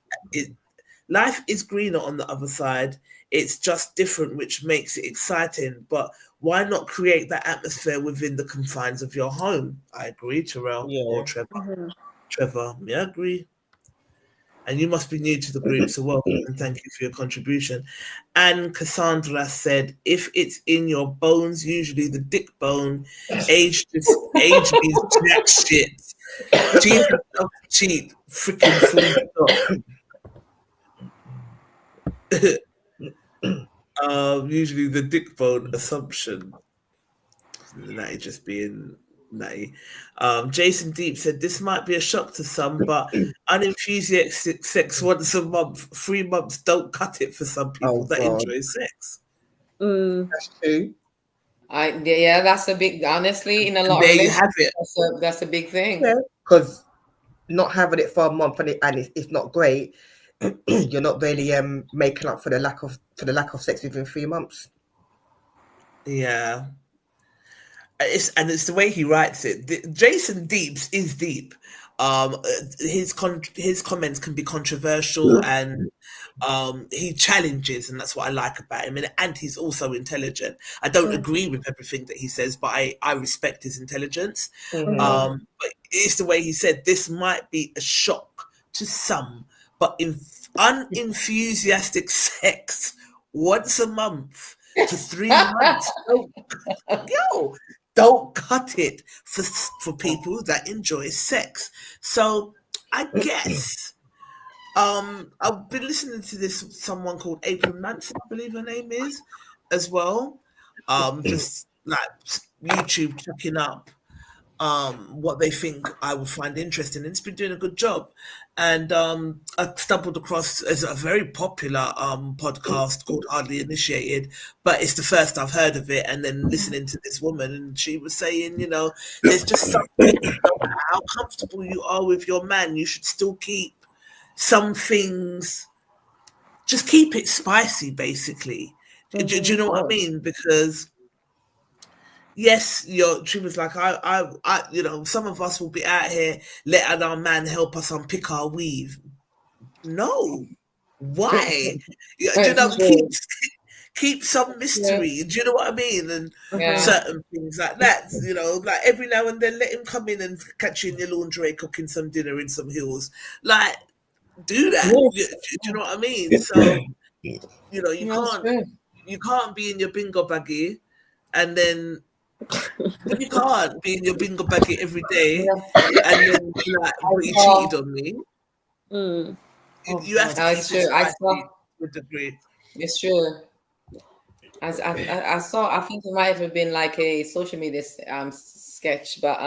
Life is greener on the other side. It's just different, which makes it exciting. But why not create that atmosphere within the confines of your home? I agree, Terrell or Trevor. Trevor, I agree. And you must be new to the group, so welcome and thank you for your contribution. And Cassandra said, if it's in your bones, usually the dick bone, age means jack shit. Jesus, don't cheat, freaking full. Usually the dick bone assumption. That is just being nutty. Jason Deep said, this might be a shock to some, but unenthusiastic sex once a month, 3 months don't cut it for some people that enjoy sex. That's true. That's a big, honestly, in a lot of There you have it. That's a big thing. Yeah, because not having it for a month and it's not great, you're not really making up for the lack of sex within 3 months. Yeah. It's the way he writes it. Jason Deeps is deep. His comments can be controversial, and he challenges, and that's what I like about him. And he's also intelligent. I don't agree with everything that he says, but I respect his intelligence. But it's the way he said, this might be a shock to some, but unenthusiastic sex once a month to 3 months. Don't cut it for people that enjoy sex. So I guess I've been listening to this someone called April Manson, I believe her name is, as well. Just like YouTube checking up what they think I would find interesting. And it's been doing a good job. And I stumbled across a very popular podcast called Hardly Initiated, but it's the first I've heard of it. And then listening to this woman, and she was saying, there's just something, no matter how comfortable you are with your man, you should still keep some things, just keep it spicy, basically. Do you know what I mean? Because yes, she was like, I, some of us will be out here letting our man help us unpick our weave. No, why? Keep some mystery. Yeah. Do you know what I mean? And certain things like that. Like every now and then, let him come in and catch you in your laundry, cooking some dinner in some hills. Like, do that. Do you know what I mean? So, you can't be in your bingo baggy, and then. You can't be in your bingo baggy every day and then you cheated on me. You have to keep it to a degree. It's true. I saw, I think it might have been like a social media sketch, but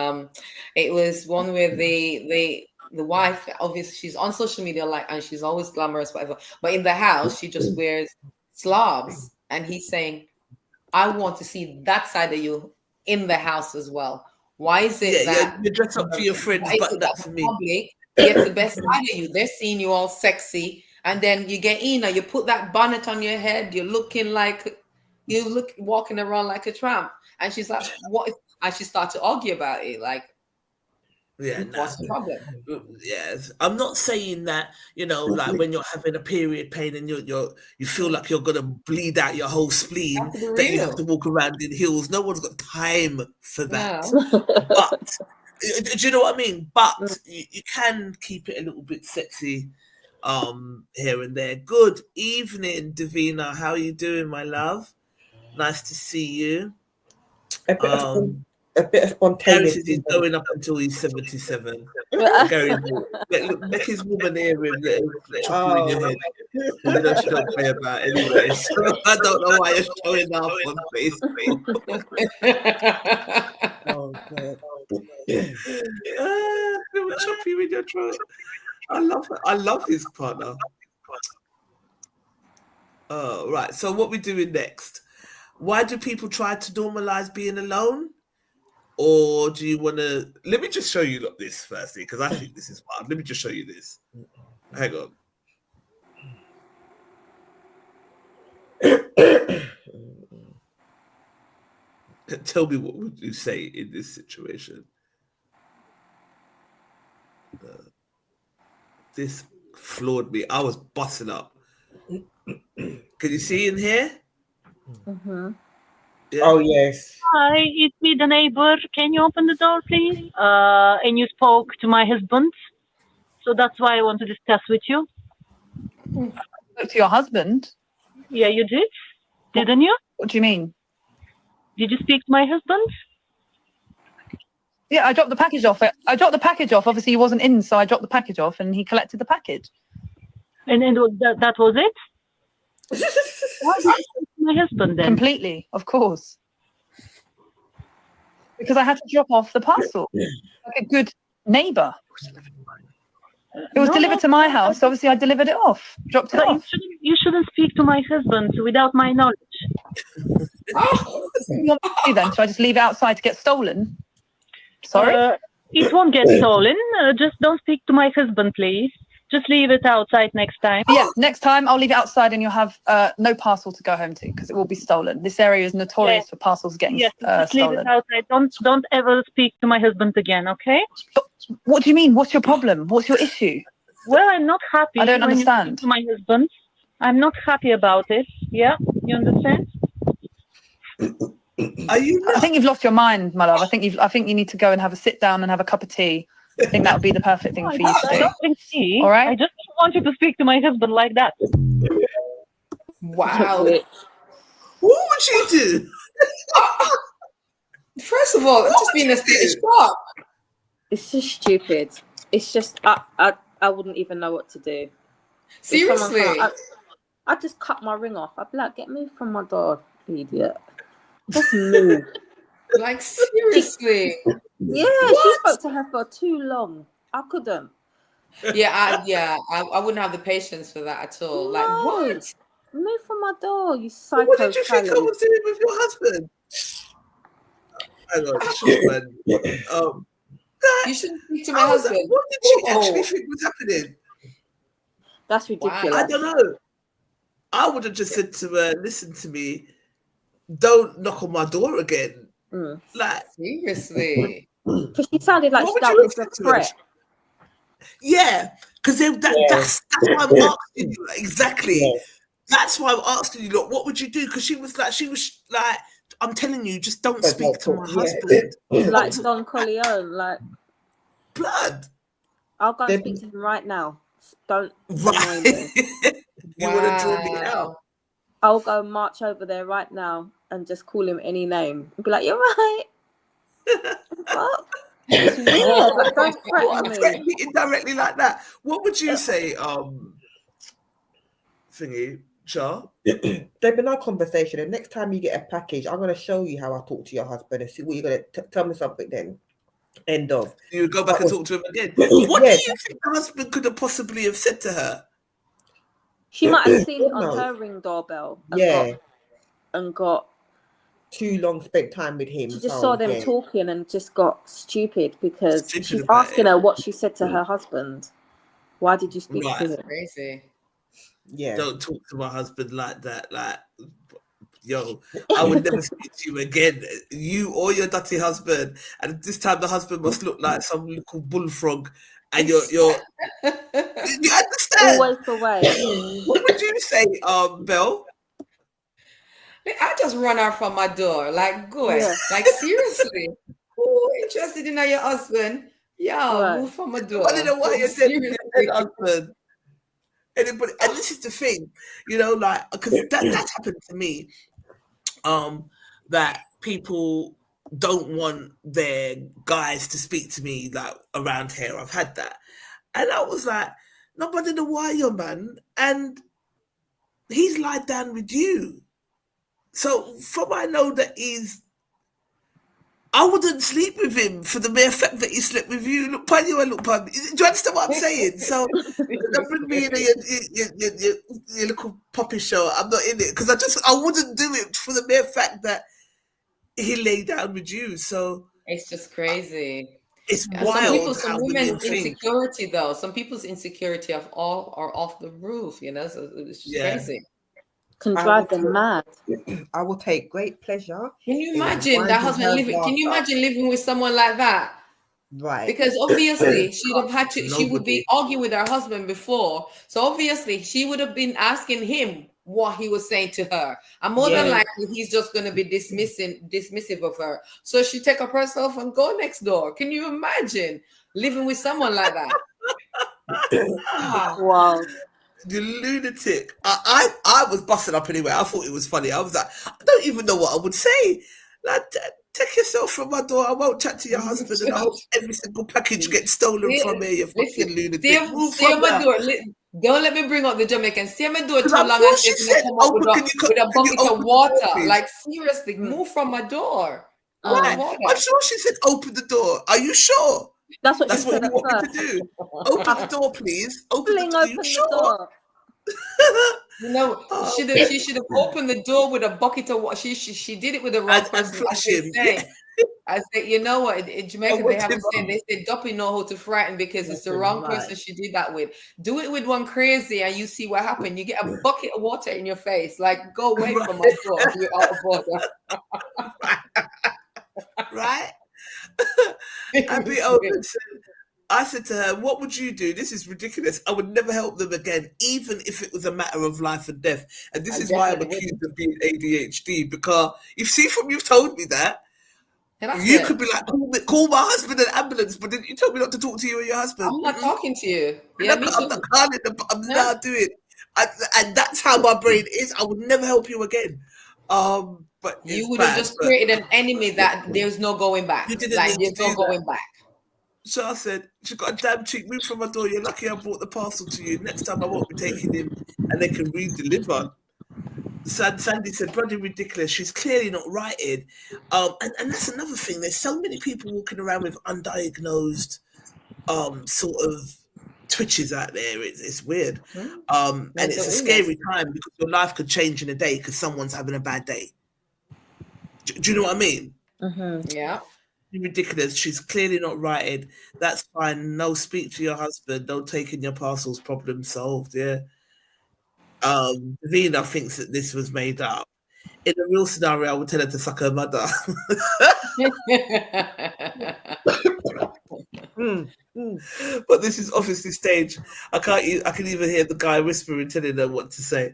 it was one where the wife, obviously she's on social media and she's always glamorous, whatever, but in the house she just wears slobs, and he's saying, I want to see that side of you in the house as well. Why is it that you dress up for your friends, but not for me? Public gets the best side of you. They're seeing you all sexy, and then you get in, you put that bonnet on your head, you're walking around like a tramp. And she's like, what? And she starts to argue about it, like, what's the problem? Yes, I'm not saying that, like when you're having a period pain and you feel like you're gonna bleed out your whole spleen, that you have to walk around in heels. No one's got time for that. But do you know what I mean? But you can keep it a little bit sexy here and there. Good evening, Davina. How are you doing, my love? Nice to see you. A bit of spontaneity. He's going up until he's 77. Gary, let his woman hear him. Let chop you in your head. She don't play about anyway. So I don't know why you're showing up on Facebook. Oh, God. Chop you in your throat. I love his partner. Right. So what we doing next? Why do people try to normalize being alone? Or do you want to... Let me just show you this firstly, because I think this is wild. Let me just show you this. Hang on. Tell me, what would you say in this situation? This floored me. I was busting up. Can you see in here? Mm-hmm. Yeah. Oh, yes. Hi, it's me, the neighbor. Can you open the door, please? And you spoke to my husband. so that's why I want to discuss with you. Spoke to your husband? Yeah, you did? Didn't you? What do you mean? Did you speak to my husband? Yeah, I dropped the package off. Obviously, he wasn't in, so I dropped the package off, and he collected the package. And that was it? Why did you speak to my husband then? Completely, of course. Because I had to drop off the parcel like a good neighbour. It was delivered to my house. Obviously, I delivered it off, dropped it off. You shouldn't speak to my husband without my knowledge. What do you want me to do then? Should I just leave it outside to get stolen? Sorry? It won't get stolen. Just don't speak to my husband, please. Just leave it outside next time. Yeah, next time I'll leave it outside and you'll have no parcel to go home to because it will be stolen. This area is notorious for parcels getting just stolen. leave it outside. Don't ever speak to my husband again, okay? What do you mean? What's your problem? What's your issue? Well, I'm not happy. I don't understand. You speak to my husband. I'm not happy about it. Yeah, you understand? Are you not? I think you've lost your mind, my love. I think you need to go and have a sit down and have a cup of tea. I think that would be the perfect thing for you to do. I don't think tea. All right. I just want you to speak to my husband like that. Wow. What would you do? First of all, it's just being a state shock. It's just stupid. It's just I wouldn't even know what to do. Seriously. I'd just cut my ring off. I'd be like, get me from my door, idiot. Just move. Like, seriously. Yeah, she spoke to her for too long. I couldn't. I wouldn't have the patience for that at all. No. Like, what? Move from my door, you psycho. What did you think I was doing with your husband? Hang on, sure, man. You shouldn't speak to my husband. What did she actually think was happening? That's ridiculous. Wow. I don't know. I would have just said to her, listen to me, don't knock on my door again. Like, seriously. Because she sounded like what that would was you a have said to threat. Yeah, because that's why I'm asking you. Exactly. Yeah. That's why I'm asking you, look, what would you do? Because she was like, I'm telling you, just don't speak to my husband. Like Don Corleone, like blood. I'll go and speak to him right now. Don't annoy me. You want to draw me out? I'll go march over there right now and just call him any name and be like, "You're right." Fuck. It's weird. Like, don't threaten me indirectly like that. What would you say, thingy, Char? There'll be no conversation. And next time you get a package, I'm going to show you how I talk to your husband and see what you're going to tell me something then. End of. You would go back and talk to him again. What do you think the husband could have possibly have said to her? She might have seen it on her Ring doorbell. And got too long spent time with him. She just saw them talking and just got stupid because she's asking her what she said to her husband. Why did you speak to him? Crazy. Yeah. Don't talk to my husband like that. Like, yo, I would never speak to you again. You or your dirty husband. And this time the husband must look like some little bullfrog. And you're you understand? Always the way. What would you say, Belle? I just run out from my door. Like, go ahead. Like, seriously. Who interested in your husband? Yeah, move from my door. I don't know why you're saying your husband. Anybody, and this is the thing, you know, like, because that's happened to me. That people don't want their guys to speak to me like around here. I've had that, and I was like, nobody know why you're man, and he's lied down with you. So from I know that I wouldn't sleep with him for the mere fact that he slept with you. Look upon you and look upon me. Do you understand what I'm saying? So don't bring me in your little poppy show. I'm not in it because I wouldn't do it for the mere fact that he lay down with you. So it's just crazy. It's wild. Some women's insecurity though. Some people's insecurity are off the roof. You know, so it's just crazy. Can drive them mad. I will take great pleasure. Can you imagine that husband living? Can you imagine living with someone like that? Right. Because obviously she would be arguing with her husband before. So obviously she would have been asking him what he was saying to her. And more than likely he's just going to be dismissive of her. So she take up herself and go next door. Can you imagine living with someone like that? Wow. You lunatic. I was busting up anyway. I thought it was funny. I was like, I don't even know what I would say. Like, take yourself from my door. I won't chat to your husband, and I hope every single package gets stolen from here, you fucking lunatic. Move See from my that. door. Don't let me bring up the Jamaican. See my door too Because I long thought and she she's said, gonna come up "Open, with a can you bucket open of the water." door, please? Like seriously, move from my door. Right. Water. I'm sure she said, "Open the door." Are you sure? That's what That's she what said you at want me first. to do? Open the door, please. Open the Fling door. Are you open the sure? door. You know, she should have opened the door with a bucket of water. She did it with the wrong And person. flush As they him. say, Yeah. I say, you know what? In Jamaica, want they have a him saying. They say, "Duppy know how to frighten," because it's the wrong person she did that with. Do it with one crazy, and you see what happened. You get a bucket of water in your face. Like, go away from my door. You're out of order. Right? Abby Owenson. I said to her, "What would you do? This is ridiculous. I would never help them again, even if it was a matter of life and death." And this is why I'm accused of being ADHD, because you've told me that. You could be like, call my husband an ambulance, but then you told me not to talk to you or your husband. I'm not talking to you. Yeah, me too. I'm not doing. And that's how my brain is. I would never help you again. But you would have just created an enemy that there's no going back. You didn't like need there's to no do going that. back. So I said, "She got a damn cheek. Move from my door. You're lucky I brought the parcel to you. Next time I won't be taking him, and they can re-deliver." Sandy said, "Bloody ridiculous. She's clearly not righted." And that's another thing. There's so many people walking around with undiagnosed sort of twitches out there. It's weird. And it's a scary time, because your life could change in a day because someone's having a bad day. Do you know what I mean? Mm-hmm. Yeah. Ridiculous. She's clearly not righted. That's fine. No, speak to your husband. No taking your parcels. Problem solved. Yeah. Vina thinks that this was made up. In a real scenario, I would tell her to suck her mother. But this is obviously staged. I can even hear the guy whispering, telling her what to say.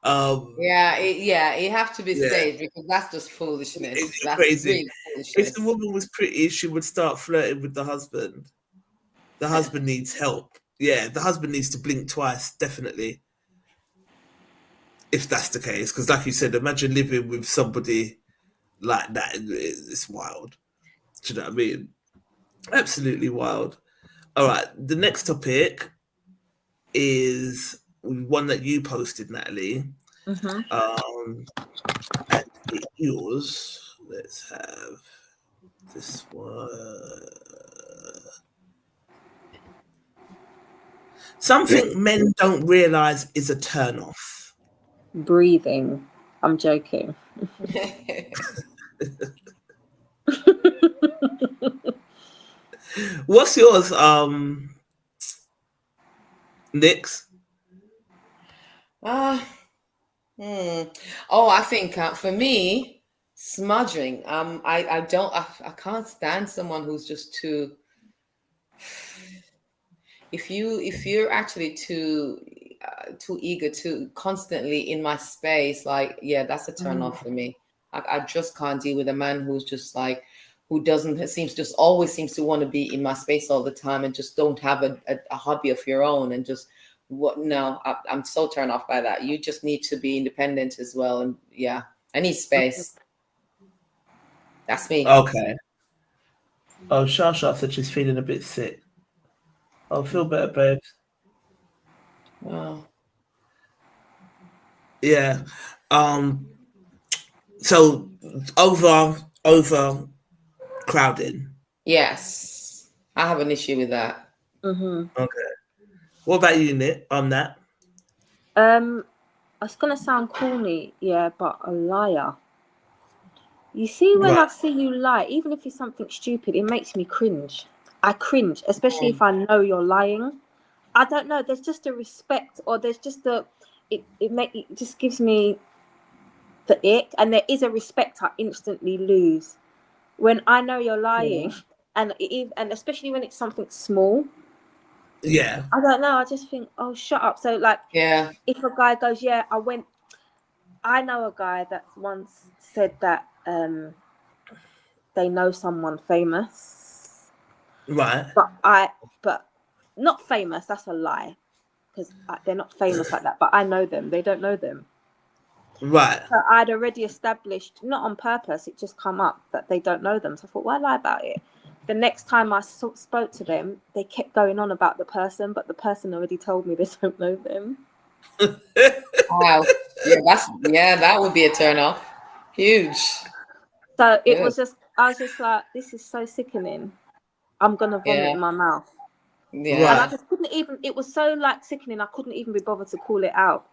It have to be staged, because that's just foolishness. That's crazy. Really foolishness. If the woman was pretty, she would start flirting with the husband. The husband needs help. Yeah, the husband needs to blink twice, definitely. If that's the case, because like you said, imagine living with somebody like that. It's wild. Do you know what I mean? Absolutely wild. All right, the next topic is one that you posted, Natalie. Mm-hmm. And it's yours. Let's have this one. Something men don't realize is a turn-off. Breathing. I'm joking. What's yours, Nix? Oh, I think for me, smudging. I can't stand someone who's just too. If you're actually too eager to constantly in my space, like, yeah, that's a turn off for me. I just can't deal with a man who's just like, who always seems to want to be in my space all the time, and just don't have a hobby of your own, and just I'm so turned off by that. You just need to be independent as well. And yeah, I need space. That's me. Okay. Oh, Shasha said she's feeling a bit sick. Oh, feel better, babes. Wow. Yeah. So over crowding. Yes, I have an issue with that. Mm-hmm. Okay. What about you, Nick, on that? It's gonna sound corny, yeah, but a liar. You see, when I see you lie, even if it's something stupid, it makes me cringe. I cringe, especially if I know you're lying. I don't know. There's just a respect, or there's just it just gives me the ick, and there is a respect I instantly lose when I know you're lying, and especially when it's something small. Yeah. I don't know. I just think, oh, shut up. So like, if a guy goes, yeah, I know a guy that once said that they know someone famous. Right. But not famous. That's a lie, because they're not famous like that. But I know them. They don't know them. Right. So I'd already established, not on purpose, it just come up that they don't know them. So I thought, why lie about it? The next time I spoke to them, they kept going on about the person, but the person already told me they don't know them. Wow. Yeah, that would be a turn off. Huge. So it was just, I was just like, this is so sickening. I'm gonna vomit in my mouth. Yeah. And I just couldn't even, it was so like sickening, I couldn't even be bothered to call it out.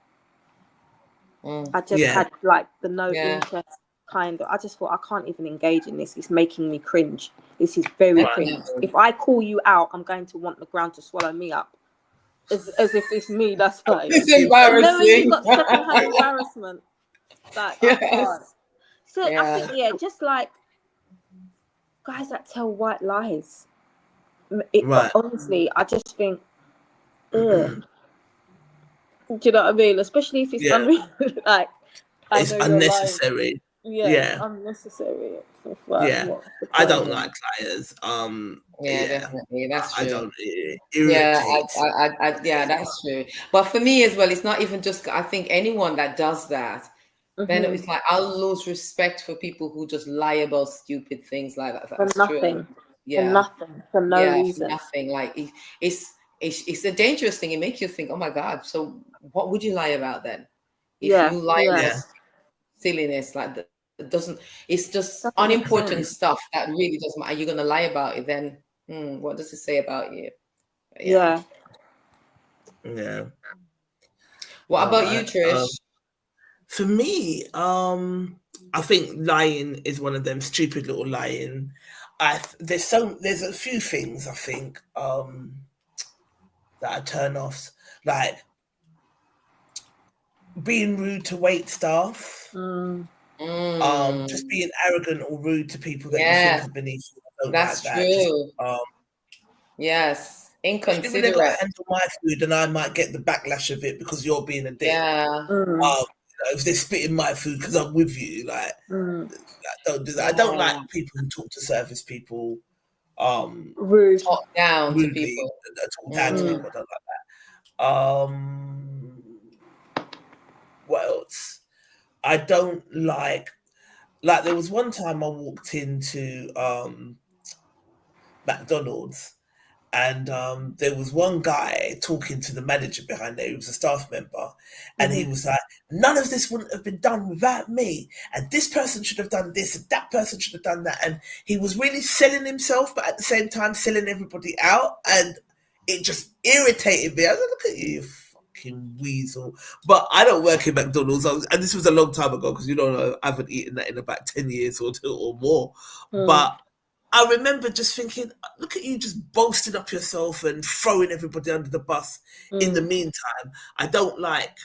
I just had like the no interest kind of, I just thought, I can't even engage in this. It's making me cringe. This is very cringe. If I call you out, I'm going to want the ground to swallow me up. As if it's me, that's fine. It's embarrassing. And then when you've got secondhand embarrassment, like, I can't. So I think, just like guys that tell white lies. Honestly, I just think, ugh. Do you know what I mean? Especially if it's unreal, like, it's unnecessary. Yeah, unnecessary. I don't like liars. Definitely, that's true. I don't. It irritates. That's true. But for me as well, it's not even just. I think anyone that does that, then it's like I'll lose respect for people who just lie about stupid things like that. For nothing. Yeah. For nothing. For no reason. For nothing. Like it's a dangerous thing. It makes you think, oh my God. So what would you lie about then? If you lie about silliness like that, it doesn't. It's just unimportant stuff that really doesn't matter. You're gonna lie about it. Then what does it say about you? Yeah. What about you, Trish? For me, I think lying is one of them stupid little lying. There's a few things I think that are turn offs, like being rude to wait staff, just being arrogant or rude to people that you think are beneath you. That's true. Yes, inconsiderate. Even if I handle my food and I might get the backlash of it because you're being a dick. Yeah. If they're spitting my food because I'm with you, like, don't do that. I don't like people who talk to service people rude, talk down rudely, to people. Talk down to people. I don't like that. What else? I don't like there was one time I walked into McDonald's and there was one guy talking to the manager behind there. He was a staff member, and he was like, none of this wouldn't have been done without me, and this person should have done this and that person should have done that, and he was really selling himself but at the same time selling everybody out, and it just irritated me. I was like, look at you fucking weasel. But I don't work in McDonald's, and this was a long time ago because I haven't eaten that in about 10 years or more. But I remember just thinking, look at you just boasting up yourself and throwing everybody under the bus. In the meantime, I don't like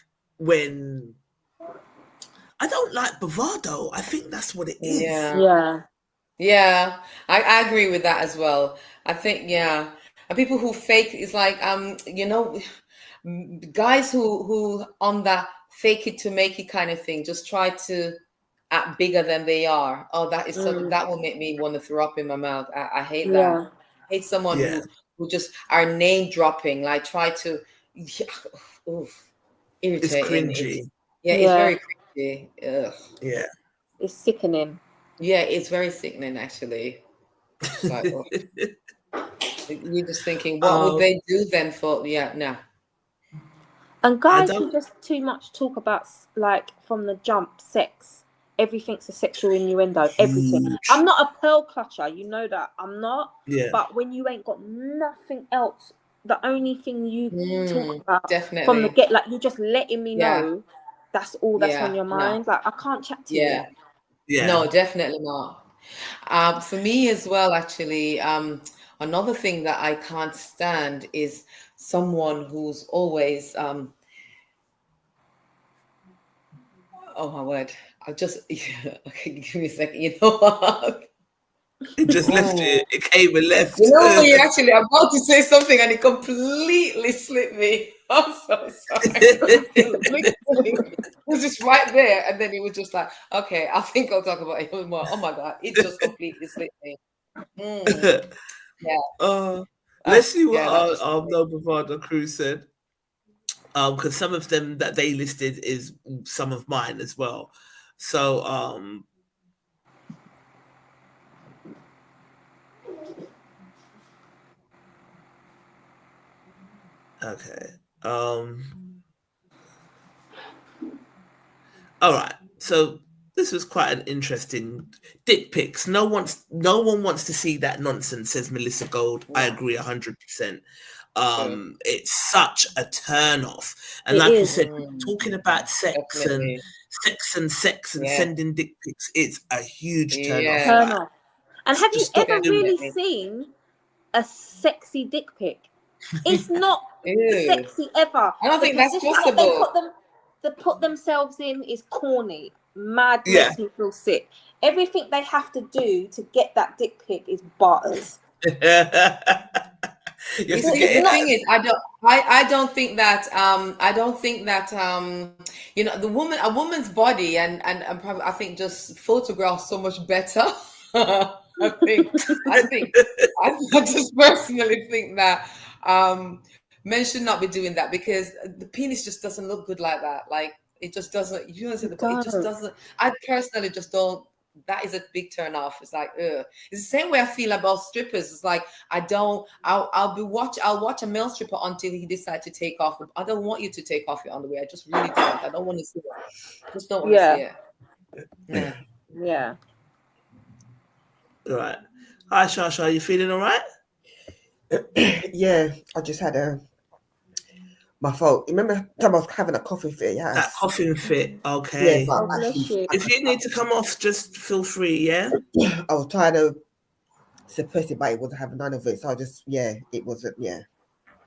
bravado. I think that's what it is. Yeah. I agree with that as well. I think, and people who fake is like, guys who on that fake it to make it kind of thing, just try to act bigger than they are. Oh, that is that will make me want to throw up in my mouth. I hate that. I hate someone who just are name dropping, like try to irritating. It's cringy. It's very cringy. Ugh. Yeah. It's sickening. Yeah, it's very sickening actually. Like, you're just thinking, what would they do then for And guys who just too much talk about, like, from the jump, sex. Everything's a sexual innuendo. Everything. I'm not a pearl clutcher. You know that. I'm not. Yeah. But when you ain't got nothing else, the only thing you talk about from the get, like, you're just letting me know that's all that's on your mind. Like, I can't chat to you. Yeah. No, definitely not. For me as well, actually, another thing that I can't stand is someone who's always oh my word. Okay, give me a second. You know what? It just left it. It came and left. You know, you're actually about to say something and it completely slipped me. I'm so sorry. It was just right there. And then he was just like, okay, I think I'll talk about it more. Oh my God. It just completely slipped me. Let's see what our No Bravado crew said. Because some of them that they listed is some of mine as well. So, okay. All right. So this was quite an interesting dick pics. No one wants to see that nonsense, says Melissa Gold. I agree 100%. It's such a turn off. And It like you is. said, talking about sex Definitely. and sending dick pics, it's a huge turn off. Turn off. And have you Just stop ever doing really it. seen a sexy dick pic? It's not sexy ever. I don't think The that's position that possible. they put themselves in is corny. Mad, Yeah. makes me feel sick. Everything they have to do to get that dick pic is bars. You see, the thing is, I don't think that you know, a woman's body and probably, I think, just photographs so much better. I just personally think that men should not be doing that, because the penis just doesn't look good like that. Like, it just doesn't. You know, it just doesn't. I personally just don't. That is a big turn off. It's like, ugh. It's the same way I feel about strippers. It's like, I'll watch a male stripper until he decides to take off. I don't want you to take off your underwear. I just really don't. I don't want to see it. Just don't want to see it. Yeah. Yeah. Right. Hi, Shasha. Are you feeling all right? Yeah, I just had my fault. Remember, I was having a coughing fit. Yes. That coughing fit. Okay. Yeah, but if you need to come off, just feel free. Yeah. I was trying to suppress it, but it wasn't having none of it. So I just, it wasn't. Yeah.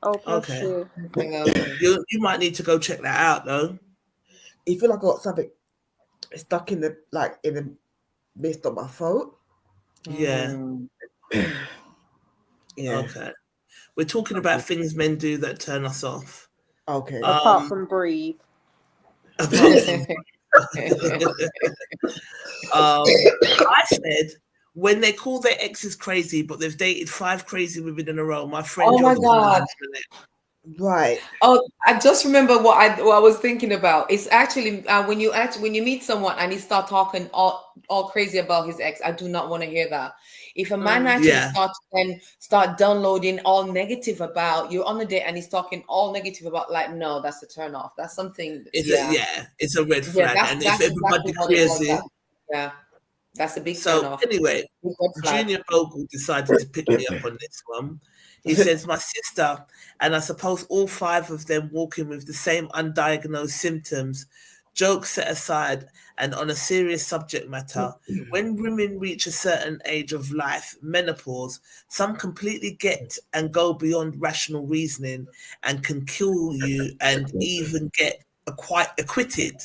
Oh, okay. You might need to go check that out, though. You feel like I got something stuck in the midst of my throat. Yeah. Yeah. Okay. We're talking about things men do that turn us off. Okay. Apart from breathe. I said, when they call their exes crazy, but they've dated 5 crazy women in a row, my friend. Oh my God. Right. Oh, I just remember what I was thinking about. It's actually when you meet someone and he start talking all crazy about his ex, I do not want to hear that. If a man actually start downloading all negative about, you're on a date and he's talking all negative about, like, no, that's a turn off. That's something. It's a red flag. And if everybody clears it, that's a big turn off. Anyway, Junior Bogle decided to pick me up on this one. He says, my sister, and I suppose all 5 of them walking with the same undiagnosed symptoms. Jokes set aside, and on a serious subject matter, when women reach a certain age of life, menopause, some completely get and go beyond rational reasoning and can kill you and even get acquitted.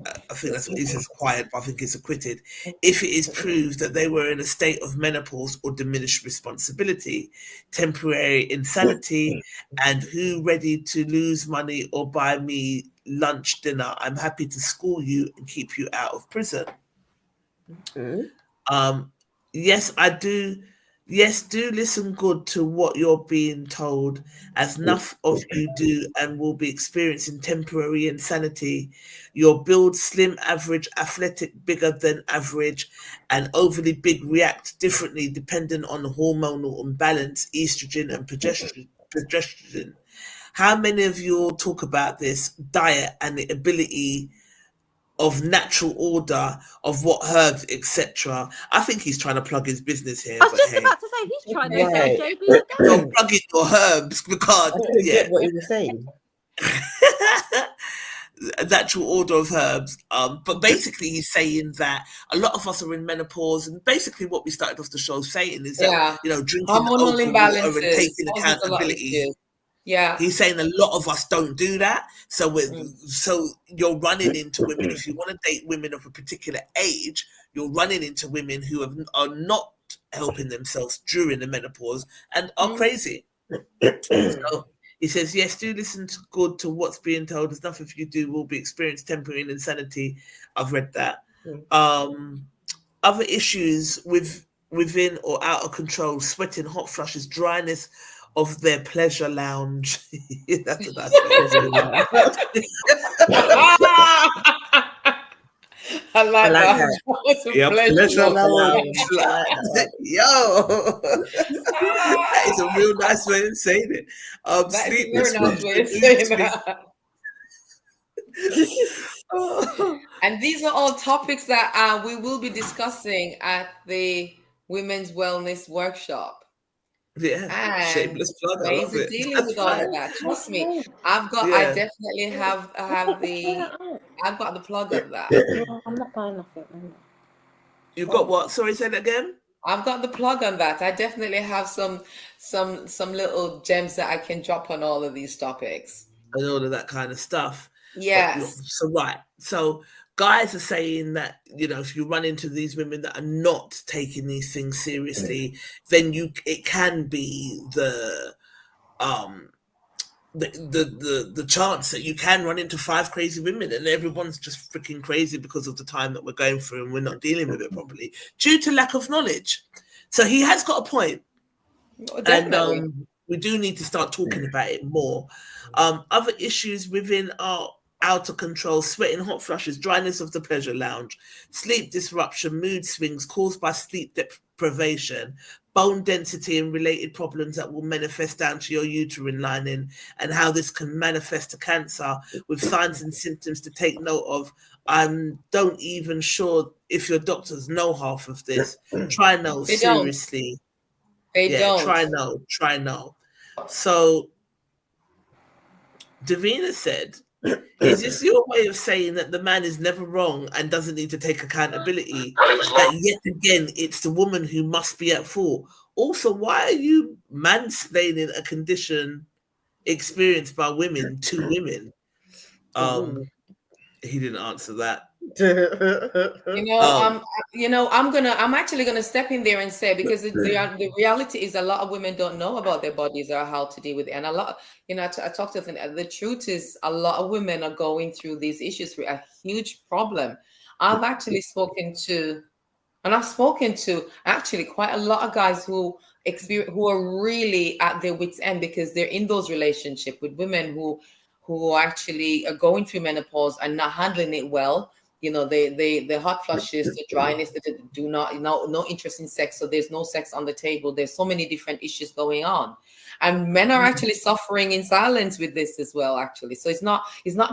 I think that's what he says, quiet, but I think it's acquitted, if it is proved that they were in a state of menopause or diminished responsibility, temporary insanity, and who ready to lose money or buy me lunch, dinner. I'm happy to school you and keep you out of prison. Yes, I do. Yes, do listen good to what you're being told, as enough of you do and will be experiencing temporary insanity. Your build slim, average, athletic, bigger than average, and overly big react differently depending on hormonal imbalance, estrogen and progesterone. How many of you all talk about this diet and the ability of natural order of what herbs, etc.? I think he's trying to plug his business here. I was just about to say, he's trying to say, JB, you're plugging your herbs because I didn't get what he was saying. Natural order of herbs. But basically he's saying that a lot of us are in menopause, and basically what we started off the show saying is that drinking hormonal imbalances and taking accountability. Yeah, he's saying a lot of us don't do that. So so you're running into women, if you want to date women of a particular age, you're running into women who are not helping themselves during the menopause and are crazy. So he says, yes, do listen good to what's being told. There's nothing if you do will be experienced temporary insanity. I've read that. Other issues with within or out of control, sweating, hot flushes, dryness of their pleasure lounge. That's a nice way. I like that. Yeah, pleasure lounge. Yo, that is a real nice way of saying it. That is a very nice way of saying that. And these are all topics that we will be discussing at the Women's Wellness Workshop. Yeah, and shameless plug. I love it. dealing That's with all fine. of that. Trust me, I definitely have I've got the plug of that. I'm not buying nothing. You got what? Sorry, say that again. I've got the plug on that. I definitely have some little gems that I can drop on all of these topics and all of that kind of stuff. Yes. So guys are saying that, if you run into these women that are not taking these things seriously, then it can be the chance that you can run into 5 crazy women and everyone's just freaking crazy because of the time that we're going through and we're not dealing with it properly due to lack of knowledge. So he has got a point. Definitely. And we do need to start talking about it more. Other issues within our out of control, sweating, hot flushes, dryness of the pleasure lounge, sleep disruption, mood swings caused by sleep deprivation, bone density and related problems that will manifest down to your uterine lining, and how this can manifest to cancer with signs and symptoms to take note of. Don't even sure if your doctors know half of this. Try no, seriously. They don't. Try no. So Davina said, is this your way of saying that the man is never wrong and doesn't need to take accountability? That yet again, it's the woman who must be at fault. Also, why are you mansplaining a condition experienced by women to women? He didn't answer that. I'm actually gonna step in there and say, because the reality is a lot of women don't know about their bodies or how to deal with it, and a lot, I talk to them. The truth is, a lot of women are going through these issues with a huge problem. I've actually spoken to actually quite a lot of guys who are really at their wits' end because they're in those relationships with women who actually are going through menopause and not handling it well. The hot flushes, the dryness, that do not, no interest in sex. So there's no sex on the table. There's so many different issues going on. And men are actually suffering in silence with this as well, actually. So it's not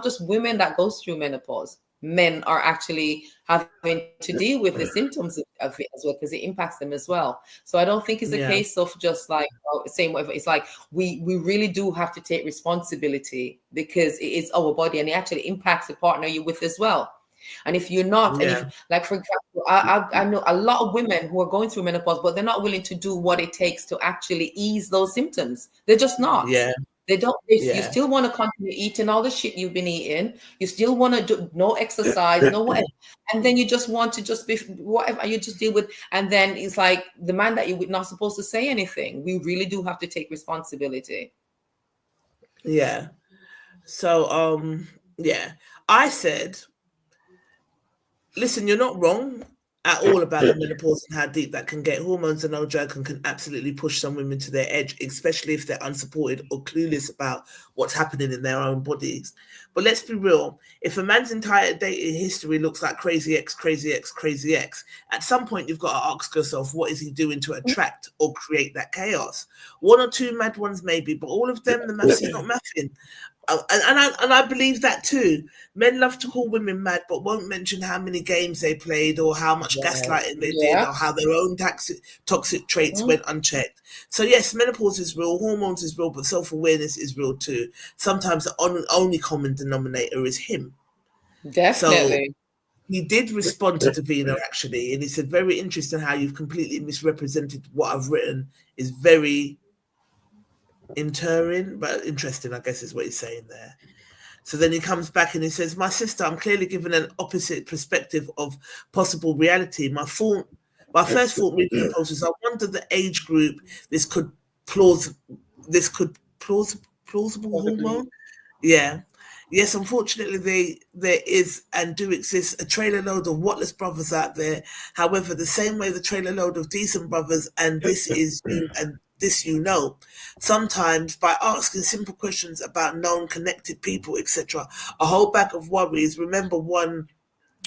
just women that goes through menopause. Men are actually having to deal with the symptoms of it as well, because it impacts them as well. So I don't think it's a case of just like saying whatever. It's like we really do have to take responsibility, because it is our body and it actually impacts the partner you're with as well. And if you're not, and if, like, for example, I know a lot of women who are going through menopause, but they're not willing to do what it takes to actually ease those symptoms. They're just not. Yeah. They don't. You still want to continue eating all the shit you've been eating. You still want to do no exercise, no whatever, and then you just want to just be whatever you just deal with. And then it's like the man that you're not supposed to say anything. We really do have to take responsibility. Yeah. So I said, listen, you're not wrong at all about the menopause and how deep that can get. Hormones are no joke and can absolutely push some women to their edge, especially if they're unsupported or clueless about what's happening in their own bodies. But let's be real. If a man's entire dating history looks like crazy X, at some point you've got to ask yourself, what is he doing to attract or create that chaos? 1 or 2 mad ones maybe, but all of them, the maths is not mathing. And I believe that too. Men love to call women mad, but won't mention how many games they played or how much gaslighting they did or how their own toxic traits went unchecked. So yes, menopause is real, hormones is real, but self-awareness is real too. Sometimes the only common denominator is him. Definitely. So he did respond to Davina actually, and he said, very interesting how you've completely misrepresented what I've written. Is very interring, but interesting, I guess is what he's saying there. So then he comes back and he says, my sister, I'm clearly given an opposite perspective of possible reality. My first thought reading the post is, I wonder the age group this could plausible hormone. Yeah. Yes, unfortunately, there is and do exist a trailer load of whatless brothers out there. However, the same way the trailer load of decent brothers, and this is you, and this sometimes by asking simple questions about known connected people, etc., a whole bag of worries. Remember, one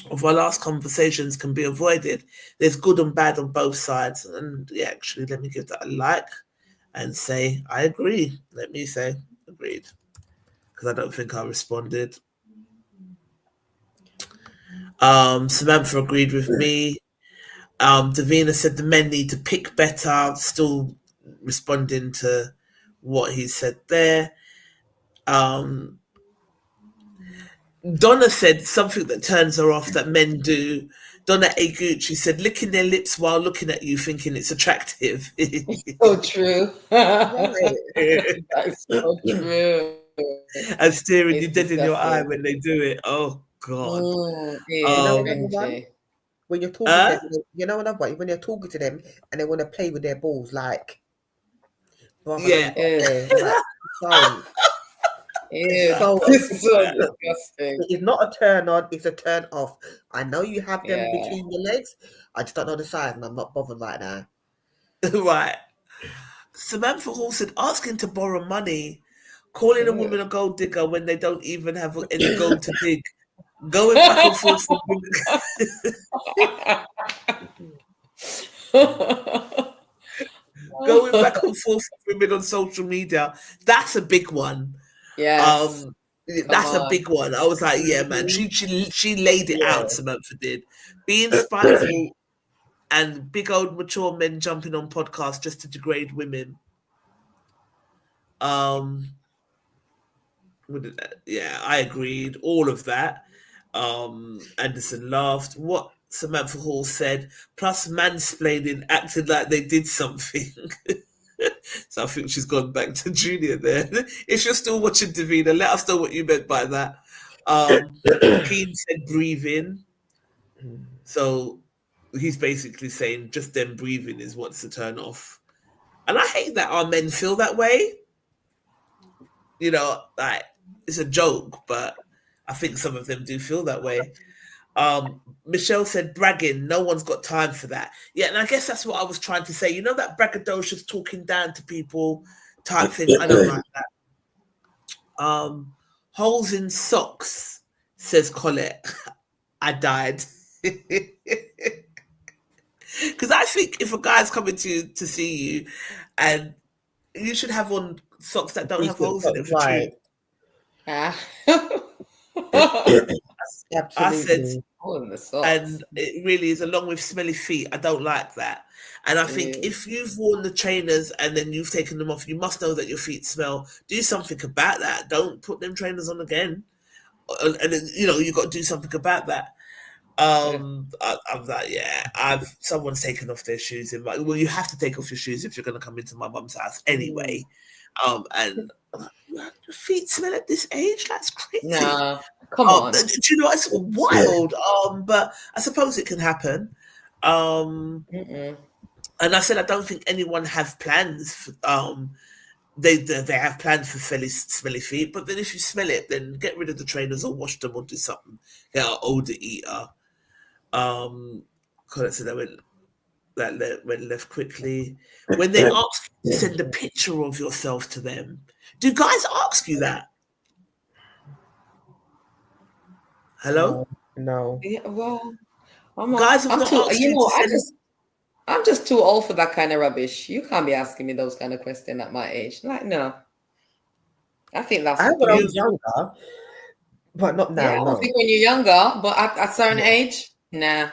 of our last conversations can be avoided. There's good and bad on both sides, and yeah, actually, let me give that a like and say I agree. Let me say agreed. Because I don't think I responded. Samantha agreed with me. Davina said the men need to pick better. Still responding to what he said there. Donna said something that turns her off that men do. Donna Aguchi said licking their lips while looking at you, thinking it's attractive. So true. Right. That's so true. And staring It's you dead in your eye disgusting. when they do it. Oh God. You know another one? Cringy. When you're talking to them, you know another one? When you're talking to them and they want to play with their balls, like, brother, no, Yeah. like, don't. Ew, So it's so disgusting. it's not a turn on, it's a turn off. I know you have them Yeah. between your legs. I just don't know the size, and I'm not bothered right now. Right. Samantha Hall said asking to borrow money, calling a woman a gold digger when they don't even have any gold to dig, going back and forth with going back and forth with women on social media. That's a big one. Yes. That's a big one. I was like, yeah, man. She laid it out. Samantha did. Being spiteful and big old mature men jumping on podcasts just to degrade women. Yeah, I agreed. All of that. Anderson laughed. What Samantha Hall said, plus mansplaining, acted like they did something. So I think she's gone back to Junior there. If you're still watching Davina, let us know what you meant by that. Keen said breathing. So he's basically saying just them breathing is what's the turn off. And I hate that our men feel that way. You know, like it's a joke, but I think some of them do feel that way. Michelle said bragging, no one's got time for that. Yeah, and I guess that's what I was trying to say. You know that braggadocious talking down to people type thing? I don't like that. Holes in socks, says Colette. I died. Because I think if a guy's coming to see you, and you should have on socks that don't have holes in them for true. I said, and it really is along with smelly feet. I don't like that. And I think if you've worn the trainers and then you've taken them off, you must know that your feet smell. Do something about that. Don't put them trainers on again. And you know, you've got to do something about that. I'm like, yeah, someone's taken off their shoes in my, well, you have to take off your shoes if you're going to come into my mum's house anyway. And your feet smell at this age? That's crazy. No, come on. Do you know, it's wild. But I suppose it can happen. And I said I don't think anyone has plans for, they have plans for smelly feet, but then if you smell it, then get rid of the trainers or wash them or do something. Get an older eater. So that went left quickly. When they ask you to send a picture of yourself to them, do guys ask you that? Hello? No. Yeah, well, guys have not asked you to send. I'm just too old for that kind of rubbish. You can't be asking me those kind of questions at my age. Like, no. I think that's when I was younger, but not now. Yeah, no. I think when you're younger, but at a certain age, nah.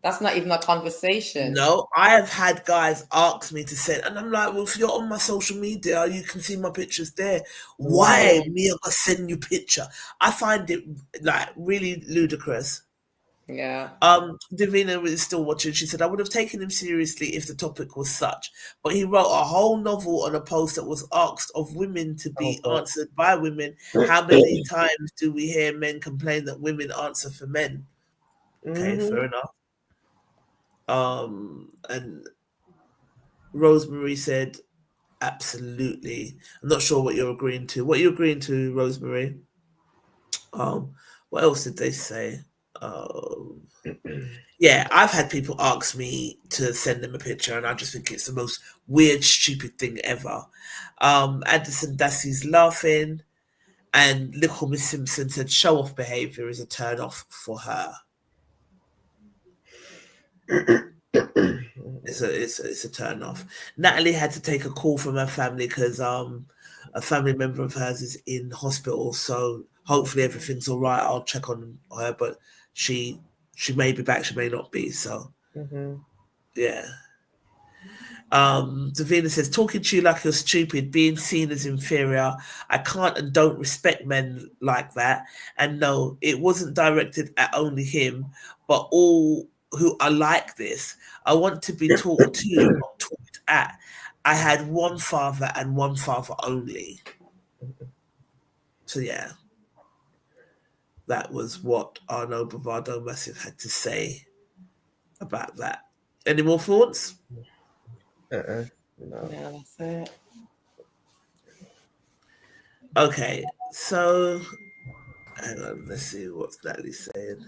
That's not even a conversation. No, I have had guys ask me to send, and I'm like, well, if you're on my social media, you can see my pictures there. Why me? I'm gonna send you picture. I find it like really ludicrous. Yeah. Davina is still watching. She said, I would have taken him seriously if the topic was such, but he wrote a whole novel on a post that was asked of women to be answered by women. How many times do we hear men complain that women answer for men? Okay, fair enough. And Rosemary said, absolutely. I'm not sure what you're agreeing to. What are you agreeing to, Rosemary? What else did they say? Yeah, I've had people ask me to send them a picture, and I just think it's the most weird, stupid thing ever. Anderson Dassey's laughing, and Little Miss Simpson said show off behaviour is a turn off for her. It's a turn off. Natalie had to take a call from her family because a family member of hers is in hospital, so hopefully everything's all right. I'll check on her, but she may be back, she may not be. So yeah. Davina says, talking to you like you're stupid, being seen as inferior. I can't and don't respect men like that. And no, it wasn't directed at only him, but all who are like this. I want to be talked to, not talked at. I had one father and one father only. So yeah, that was what our No Bravado Massive had to say about that. Any more thoughts? No. Yeah, that's it. Okay, so hang on, let's see what Natalie's saying.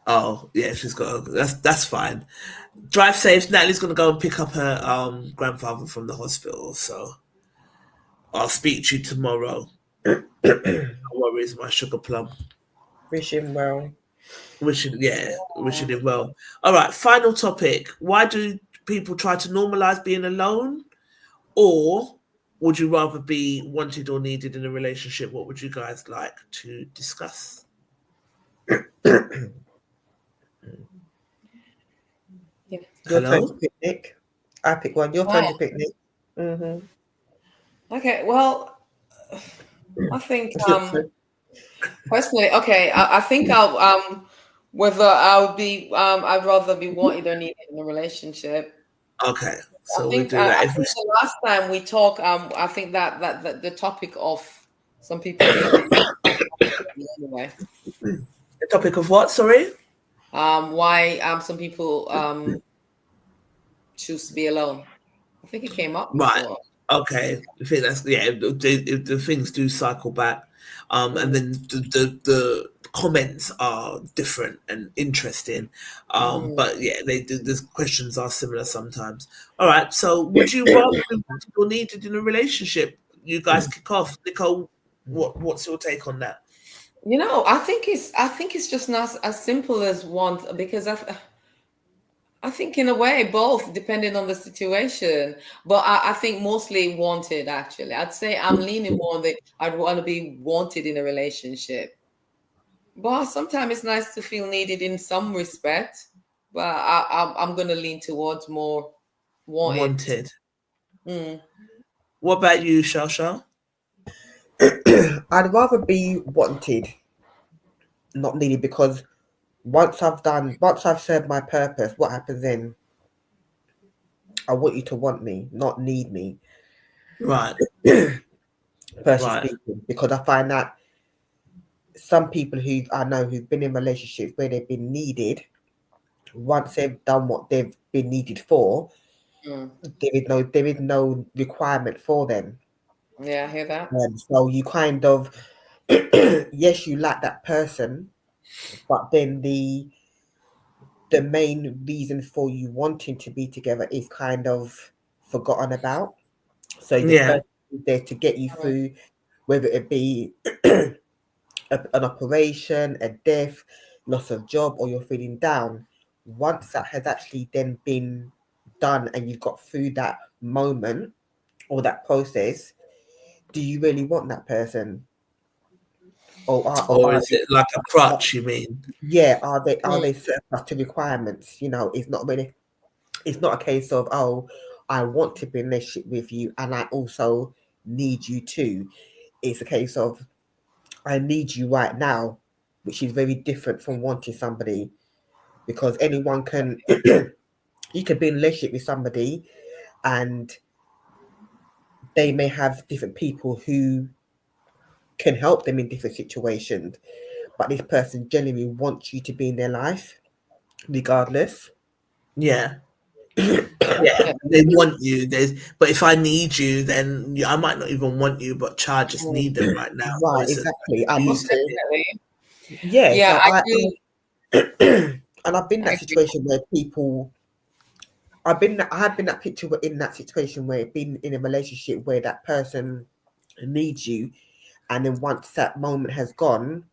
Oh, yeah, she's got that's fine. Drive safe. Natalie's gonna go and pick up her grandfather from the hospital, so I'll speak to you tomorrow. No worries, my sugar plum. Wish him well. Wishing him well. All right, final topic. Why do people try to normalize being alone? Or would you rather be wanted or needed in a relationship? What would you guys like to discuss? Yeah. Your Hello? turn to pick, Nick. I pick one. Your turn to pick, Nick. Okay, well, I think personally, okay, I think I'll whether I'll be I'd rather be wanted or needed in a relationship. Okay, so I think, we do that. I think the last time we talked, I think that the topic of some people being anyway. The topic of what? Sorry. Why some people choose to be alone. I think it came up before. Right. Okay. I think that's the things do cycle back, and then the comments are different and interesting, but yeah, they do. The questions are similar sometimes. All right. So, would you rather be wanted or needed in a relationship? You guys kick off, Nicole. What's your take on that? You know, I think it's just not as simple as want, because I think in a way both, depending on the situation. But I think mostly wanted, actually. I'd say I'm leaning more on I'd want to be wanted in a relationship. But sometimes it's nice to feel needed in some respect. But I'm going to lean towards more wanted. What about you, Shasha? I'd rather be wanted, not needed, because once I've served my purpose, what happens then? I want you to want me, not need me. Right. Personally speaking, because I find that some people who I know who've been in relationships where they've been needed, once they've done what they've been needed for, there is no requirement for them. Yeah, I hear that. So you kind of, yes, you like that person, but then the main reason for you wanting to be together is kind of forgotten about. So the person is there to get you through, whether it be an operation, a death, loss of job, or you're feeling down. Once that has actually then been done and you've got through that moment or that process, do you really want that person? Or is it like a crutch, you mean? Yeah, are they surplus to requirements? You know, it's not a case of, oh, I want to be in a relationship with you and I also need you too. It's a case of, I need you right now, which is very different from wanting somebody, because anyone can you can be in a relationship with somebody and they may have different people who can help them in different situations, but this person genuinely wants you to be in their life regardless. Yeah. Yeah, they want you. But if I need you, then I might not even want you, but I just need them right now. Right, So exactly. I Most need to. definitely. Yeah, Yeah, so I do. and I've been in I that agree. situation where people. I have been that picture in that situation where been in a relationship where that person needs you, and then once that moment has gone,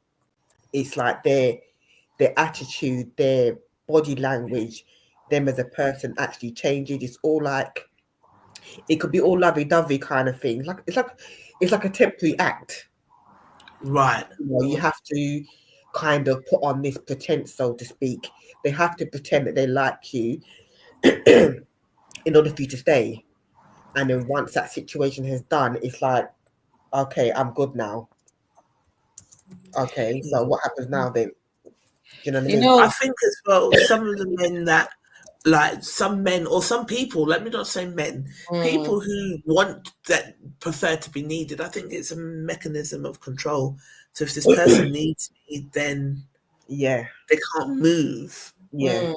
it's like their attitude, their body language, them as a person actually changes. It's all like it could be all lovey-dovey kind of thing. Like it's like a temporary act. right. You have to kind of put on this pretense, so to speak. They have to pretend that they like you in order for you to stay. And then once that situation has done, it's like, okay, I'm good now. Okay, so what happens now then? Do you know what I You mean? know, I think as well, some of the men that, like some men or some people, let me not say men, people who prefer to be needed, I think it's a mechanism of control. So if this person needs me, then Yeah, they can't move yeah.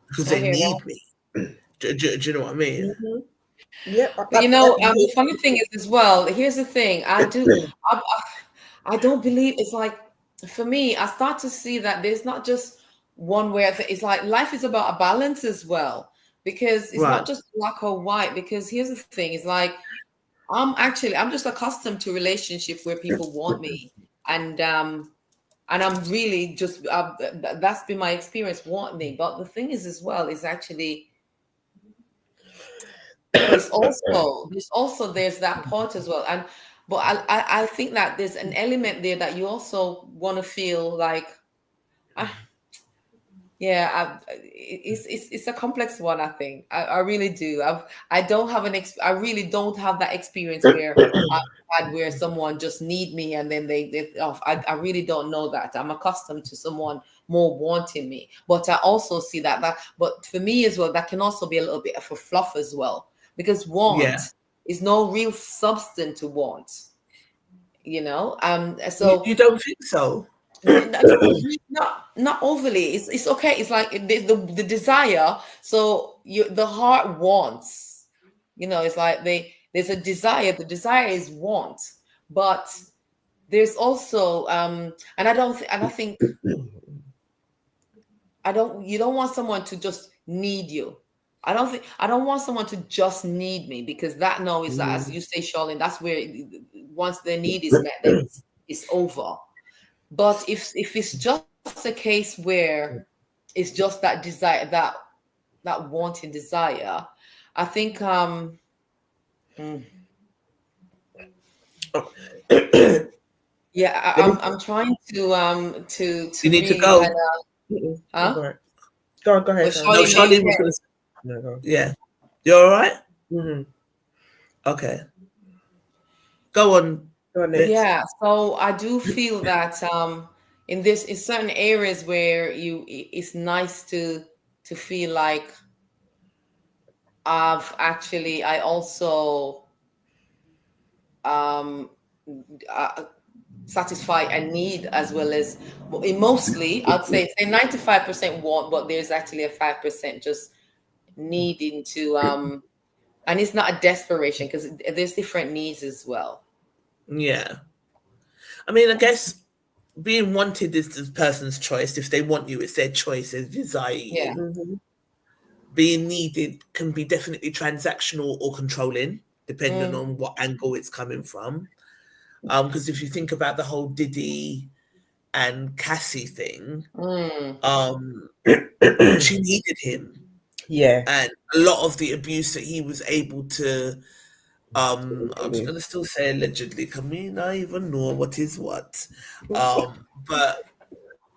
because I they hear that. need me. Do you know what I mean? Mm-hmm. Yep. But you know, the funny thing is as well. Here's the thing. I don't believe it's like for me. I start to see that there's not just one way. It's like life is about a balance as well because it's Right. not just black or white. Because here's the thing. It's like I'm just accustomed to relationships where people want me and I'm really just that's been my experience want me. But the thing is as well is actually. There's that part as well, but I think that there's an element there that you also want to feel like, it's a complex one. I think I really do. I don't have I really don't have that experience where I've had where someone just need me and then they off. I really don't know that. I'm accustomed to someone more wanting me, but I also see but for me as well, that can also be a little bit of a fluff as well. Because want is no real substance to want, So you don't think so? not overly. It's okay. It's like the desire. So the heart wants. It's like there's a desire. The desire is want, but there's also and I think you don't want someone to just need you. I don't want someone to just need me because that is as you say, Charlene, that's where once the need is met, then it's over. But if it's just a case where it's just that desire, that wanting desire, I think I'm trying to You need to really go. kind of Go ahead. No, Charlie was going to. No, go. Yeah, you all right? Mm-hmm. Okay, go on. Yeah, so I do feel that in certain areas where it's nice to feel like I also satisfy a need as well as mostly I'd say 95% want, but there's actually a 5% just needing to and it's not a desperation because there's different needs as well. Yeah, I mean, I guess being wanted is the person's choice. If they want you, it's their choice. They desire you. Yeah. Mm-hmm. Being needed can be definitely transactional or controlling, depending on what angle it's coming from. Because if you think about the whole Diddy and Cassie thing, she needed him. Yeah. And a lot of the abuse that he was able to, I'm just going to still say allegedly, because we not even know what is what. But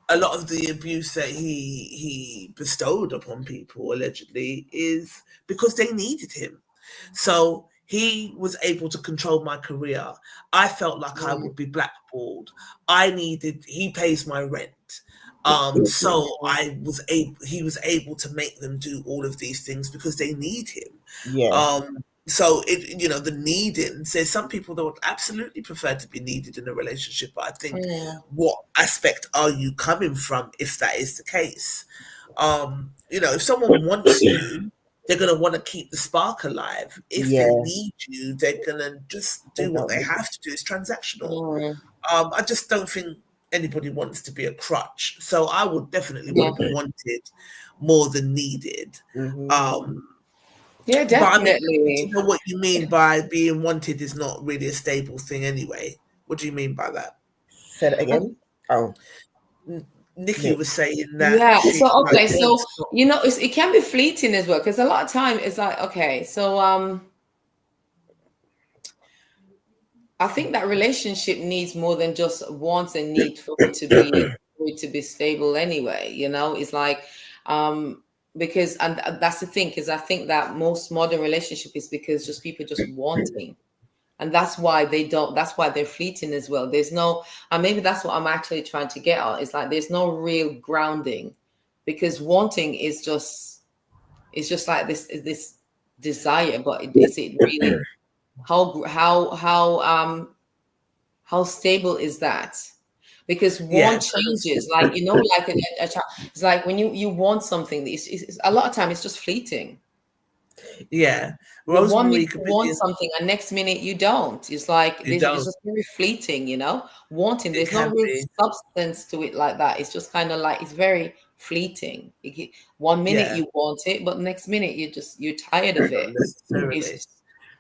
a lot of the abuse that he bestowed upon people allegedly is because they needed him. So he was able to control my career. I felt like I would be blackballed. He pays my rent. So he was able to make them do all of these things because they need him. Yeah. So the needing. So some people that would absolutely prefer to be needed in a relationship, but I think what aspect are you coming from if that is the case? If someone wants you, they're going to want to keep the spark alive. If they need you, they're going to just do what they have to do. It's transactional. I just don't think anybody wants to be a crutch. So I would definitely want to be wanted more than needed. Yeah, definitely. But I know what you mean by being wanted is not really a stable thing anyway. What do you mean by that? Say that again. Nikki was saying that. Yeah. So okay. So you know, it can be fleeting as well, because a lot of time it's like, okay, so I think that relationship needs more than just wants and need for it to be stable anyway. You know, it's like because, and that's the thing, because I think that most modern relationship is because just people just wanting. And that's why that's why they're fleeting as well. There's no, and maybe that's what I'm actually trying to get at. It's like, there's no real grounding, because wanting is just, it's just like this desire, but is it really, how stable is that? Because want changes, like, you know, like a child, it's like when you want something, it's a lot of time it's just fleeting. Yeah. One minute you want something and next minute you don't. It's like it's just very fleeting, you know. Wanting, there's no real substance to it like that. It's just kind of like, it's very fleeting. One minute you want it, but next minute you're tired of it.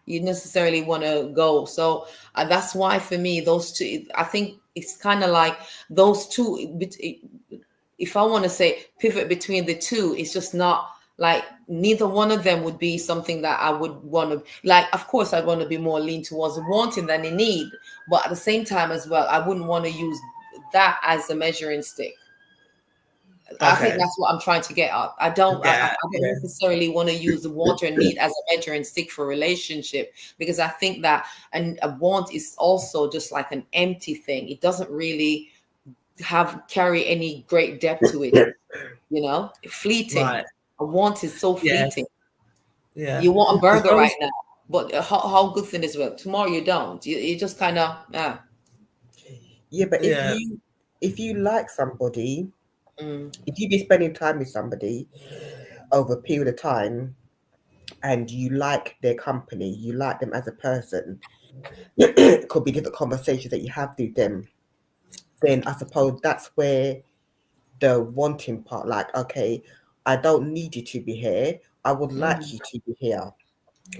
You necessarily want to go. So that's why for me, those two, I think it's kind of like those two. If I want to say pivot between the two, it's just not like, neither one of them would be something that I would want to, like, of course I'd want to be more lean towards wanting than a need, but at the same time as well, I wouldn't want to use that as a measuring stick. I think that's what I'm trying to get at. I don't necessarily want to use the want and need as a measuring stick for relationship, because I think that a want is also just like an empty thing. It doesn't really carry any great depth to it, you know, fleeting. Right. A want is so fleeting. Yeah. You want a burger right now, but how good thing is well, tomorrow you don't. You just kind of Yeah, but if you like somebody, if you be spending time with somebody over a period of time and you like their company, you like them as a person, it could be different conversations that you have with them, then I suppose that's where the wanting part, like, okay, I don't need you to be here. I would like you to be here.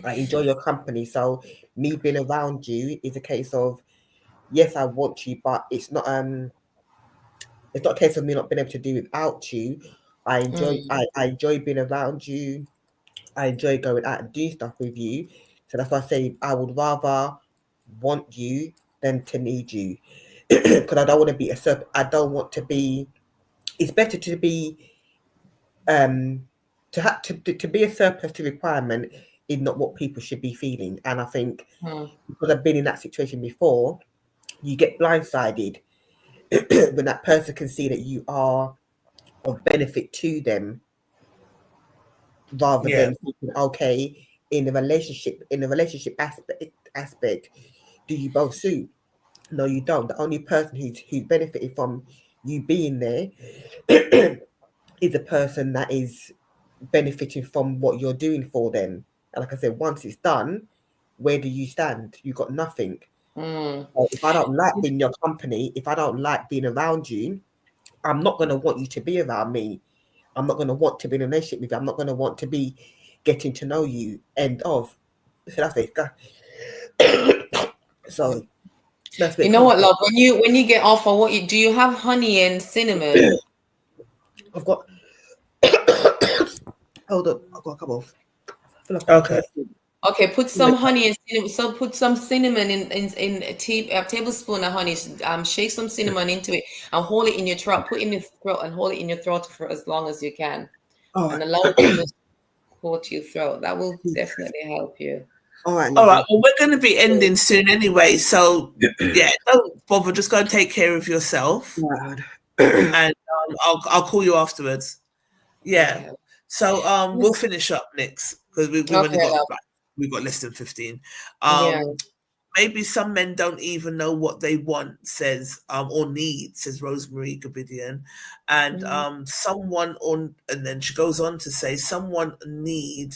I enjoy your company. So me being around you is a case of, yes, I want you, but it's not a case of me not being able to do without you. I enjoy being around you. I enjoy going out and doing stuff with you. So that's why I say I would rather want you than to need you. Because I don't want to be I don't want to be. It's better to be to be a surplus to requirement is not what people should be feeling. And I think because I've been in that situation before, you get blindsided when that person can see that you are of benefit to them, rather than thinking, okay, in the relationship aspect, do you both suit? No, you don't. The only person who's benefited from you being there is a person that is benefiting from what you're doing for them. And like I said, once it's done, where do you stand? You got nothing. If I don't like being in your company, if I don't like being around you, I'm not going to want you to be around me. I'm not going to want to be in a relationship with you. I'm not going to want to be getting to know you. End of. So that's it. So that's it. You know what, love? When you get off on do you have honey and cinnamon? I've got. Hold on, I've got a couple of. Okay, put some honey and cinnamon. So put some cinnamon in a tablespoon of honey. Shake some cinnamon into it and hold it in your throat. Put it in your throat and hold it in your throat for as long as you can, and allow it to just coat your throat. That will definitely help you. All right. Well, we're going to be ending soon anyway, so don't bother. Just go and take care of yourself, and I'll call you afterwards. Yeah. So we'll finish up next because we've only got less than 15. Maybe some men don't even know what they want, says or need, says Rosemary Gabidian, and someone and then she goes on to say someone need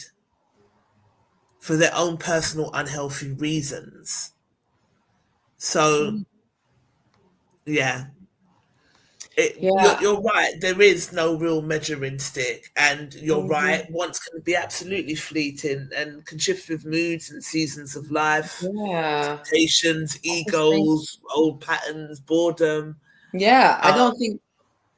for their own personal unhealthy reasons. So, yeah. You're right. There is no real measuring stick, and you're right. Wants can be absolutely fleeting and can shift with moods and seasons of life, expectations, egos, old patterns, boredom. Yeah, I don't think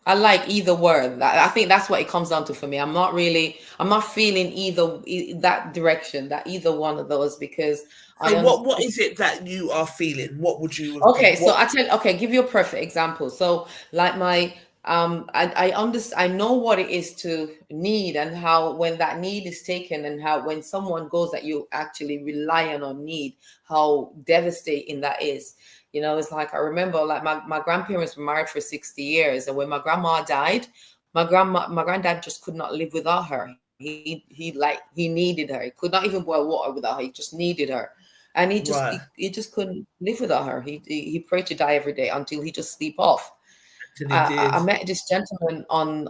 I like either word. I think that's what it comes down to for me. I'm not feeling either that direction, that either one of those, because so what is it that you are feeling? What would you? Okay, so give you a perfect example. So like my I understand, I know what it is to need, and how when that need is taken, and how when someone goes that you actually rely on need, how devastating that is. You know, it's like I remember, like my grandparents were married for 60 years, and when my grandma died, my granddad just could not live without her. He needed her. He could not even boil water without her. He just needed her. And he just couldn't live without her. He prayed to die every day until he just sleep off. I met this gentleman on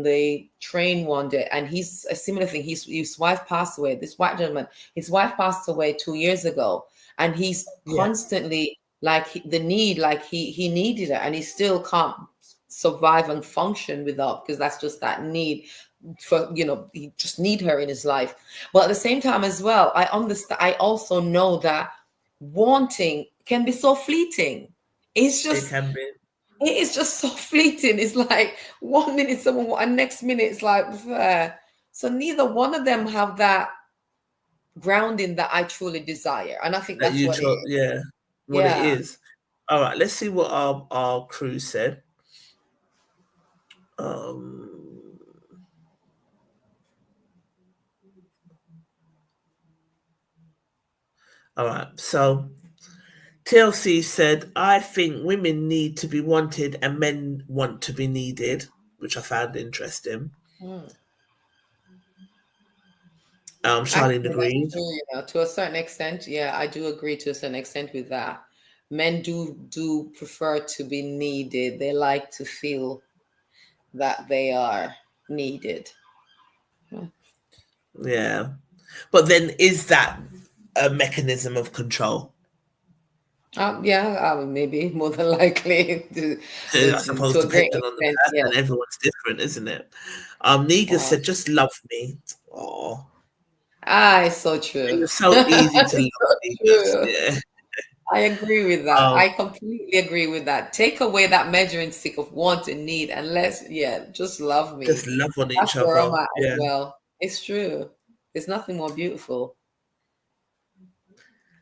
the train one day, and he's a similar thing. His wife passed away. This white gentleman, his wife passed away 2 years ago, and he's constantly like the need, like he needed her, and he still can't survive and function without, because that's just that need for, you know, he just need her in his life. But at the same time as well, I understand, I also know that wanting can be so fleeting. It is just so fleeting. It's like 1 minute someone, and next minute it's like so neither one of them have that grounding that I truly desire, and I think that's what it is. It is. All right, let's see what our crew said. All right, so TLC said, I think women need to be wanted and men want to be needed, which I found interesting. Charlene agrees. You know, to a certain extent, I do agree to a certain extent with that. Men do prefer to be needed. They like to feel that they are needed. Yeah. But then is that a mechanism of control? Maybe more than likely. I suppose depending on the person, everyone's different, isn't it? Niga said, just love me. Oh. It's so true. It's so easy to love me. Yeah. I agree with that. I completely agree with that. Take away that measuring stick of want and need, and just love me. Just love on each other. Where I'm at as well. It's true. There's nothing more beautiful.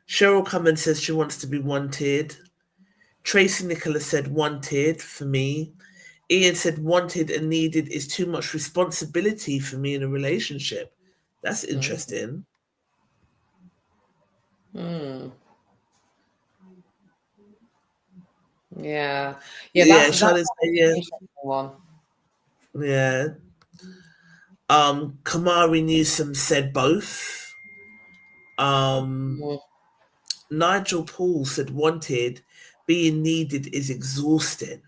Cheryl Cummins says she wants to be wanted. Tracy Nicholas said wanted for me. Ian said wanted and needed is too much responsibility for me in a relationship. That's interesting. Yeah. That's one. Yeah. Kamari Newsom said both. Nigel Paul said wanted, being needed is exhausting.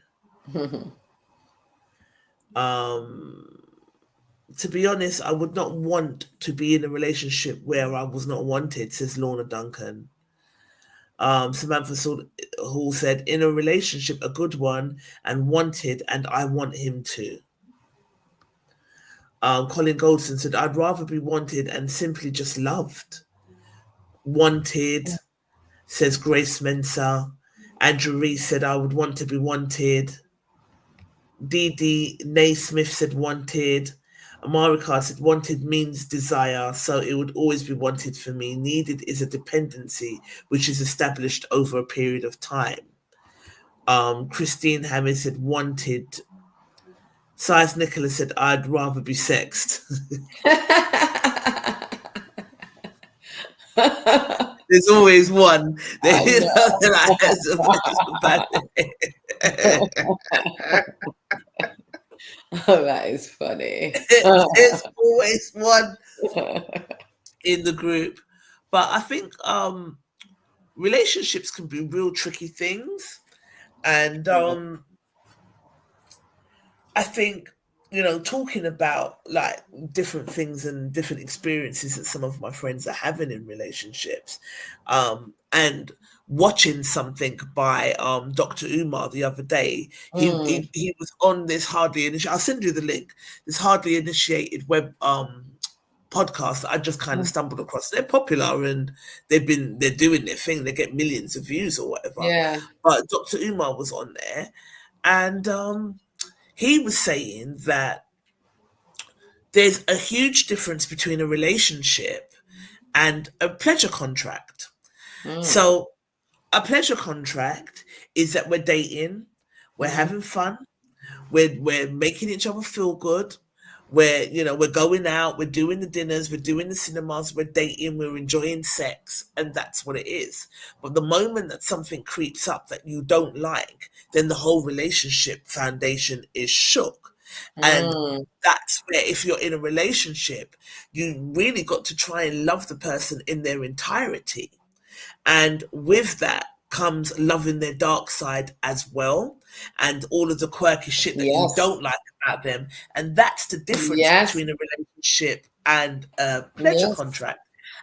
To be honest, I would not want to be in a relationship where I was not wanted, says Lorna Duncan. Samantha Hall said, in a relationship, a good one, and wanted, and I want him to. Colin Goldson said, I'd rather be wanted and simply just loved. Wanted, says Grace Mensah. Andrew Reese said, I would want to be wanted. Dee Naismith said wanted. Amari Card said wanted means desire, so it would always be wanted for me. Needed is a dependency which is established over a period of time. Christine Hammond said wanted. Size Nicholas said I'd rather be sexed. There's always one. That is funny. There's always one in the group. But I think relationships can be real tricky things. And I think, talking about like different things and different experiences that some of my friends are having in relationships, and watching something by Dr. Umar the other day. He was on this hardly initiated. I'll send you the link. This hardly initiated web podcast that I just kind of stumbled across. They're popular and they're doing their thing. They get millions of views or whatever. Yeah. But Dr. Umar was on there, and he was saying that there's a huge difference between a relationship and a pleasure contract. So a pleasure contract is that we're dating, we're having fun, we're making each other feel good, we're going out, we're doing the dinners, we're doing the cinemas, we're dating, we're enjoying sex, and that's what it is. But the moment that something creeps up that you don't like, then the whole relationship foundation is shook. And that's where, if you're in a relationship, you really got to try and love the person in their entirety. And with that comes loving their dark side as well, and all of the quirky shit that you don't like about them. And that's the difference between a relationship and a pleasure contract.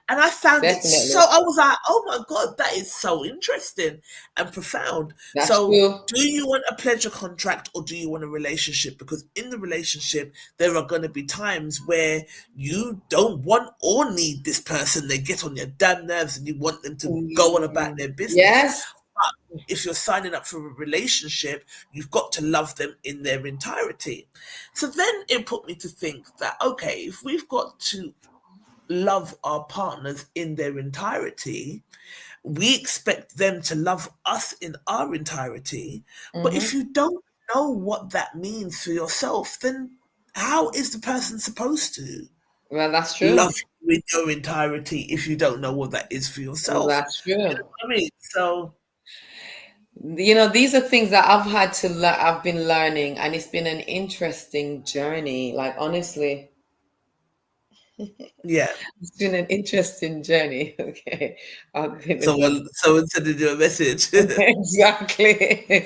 And I found it so, I was like, oh my God, that is so interesting and profound. That's so true. Do you want a pleasure contract or do you want a relationship? Because in the relationship, there are going to be times where you don't want or need this person. They get on your damn nerves and you want them to go on about their business. Yes. But if you're signing up for a relationship, you've got to love them in their entirety. So then it put me to think that, okay, if we've got to love our partners in their entirety, we expect them to love us in our entirety. But if you don't know what that means for yourself, then how is the person supposed to that's true. love you in your entirety if you don't know what that is for yourself? That's true. You know what I mean? So these are things that I've had to I've been learning, and it's been an interesting journey, like honestly. Yeah, it's been an interesting journey. Okay, someone sending you a message. Exactly.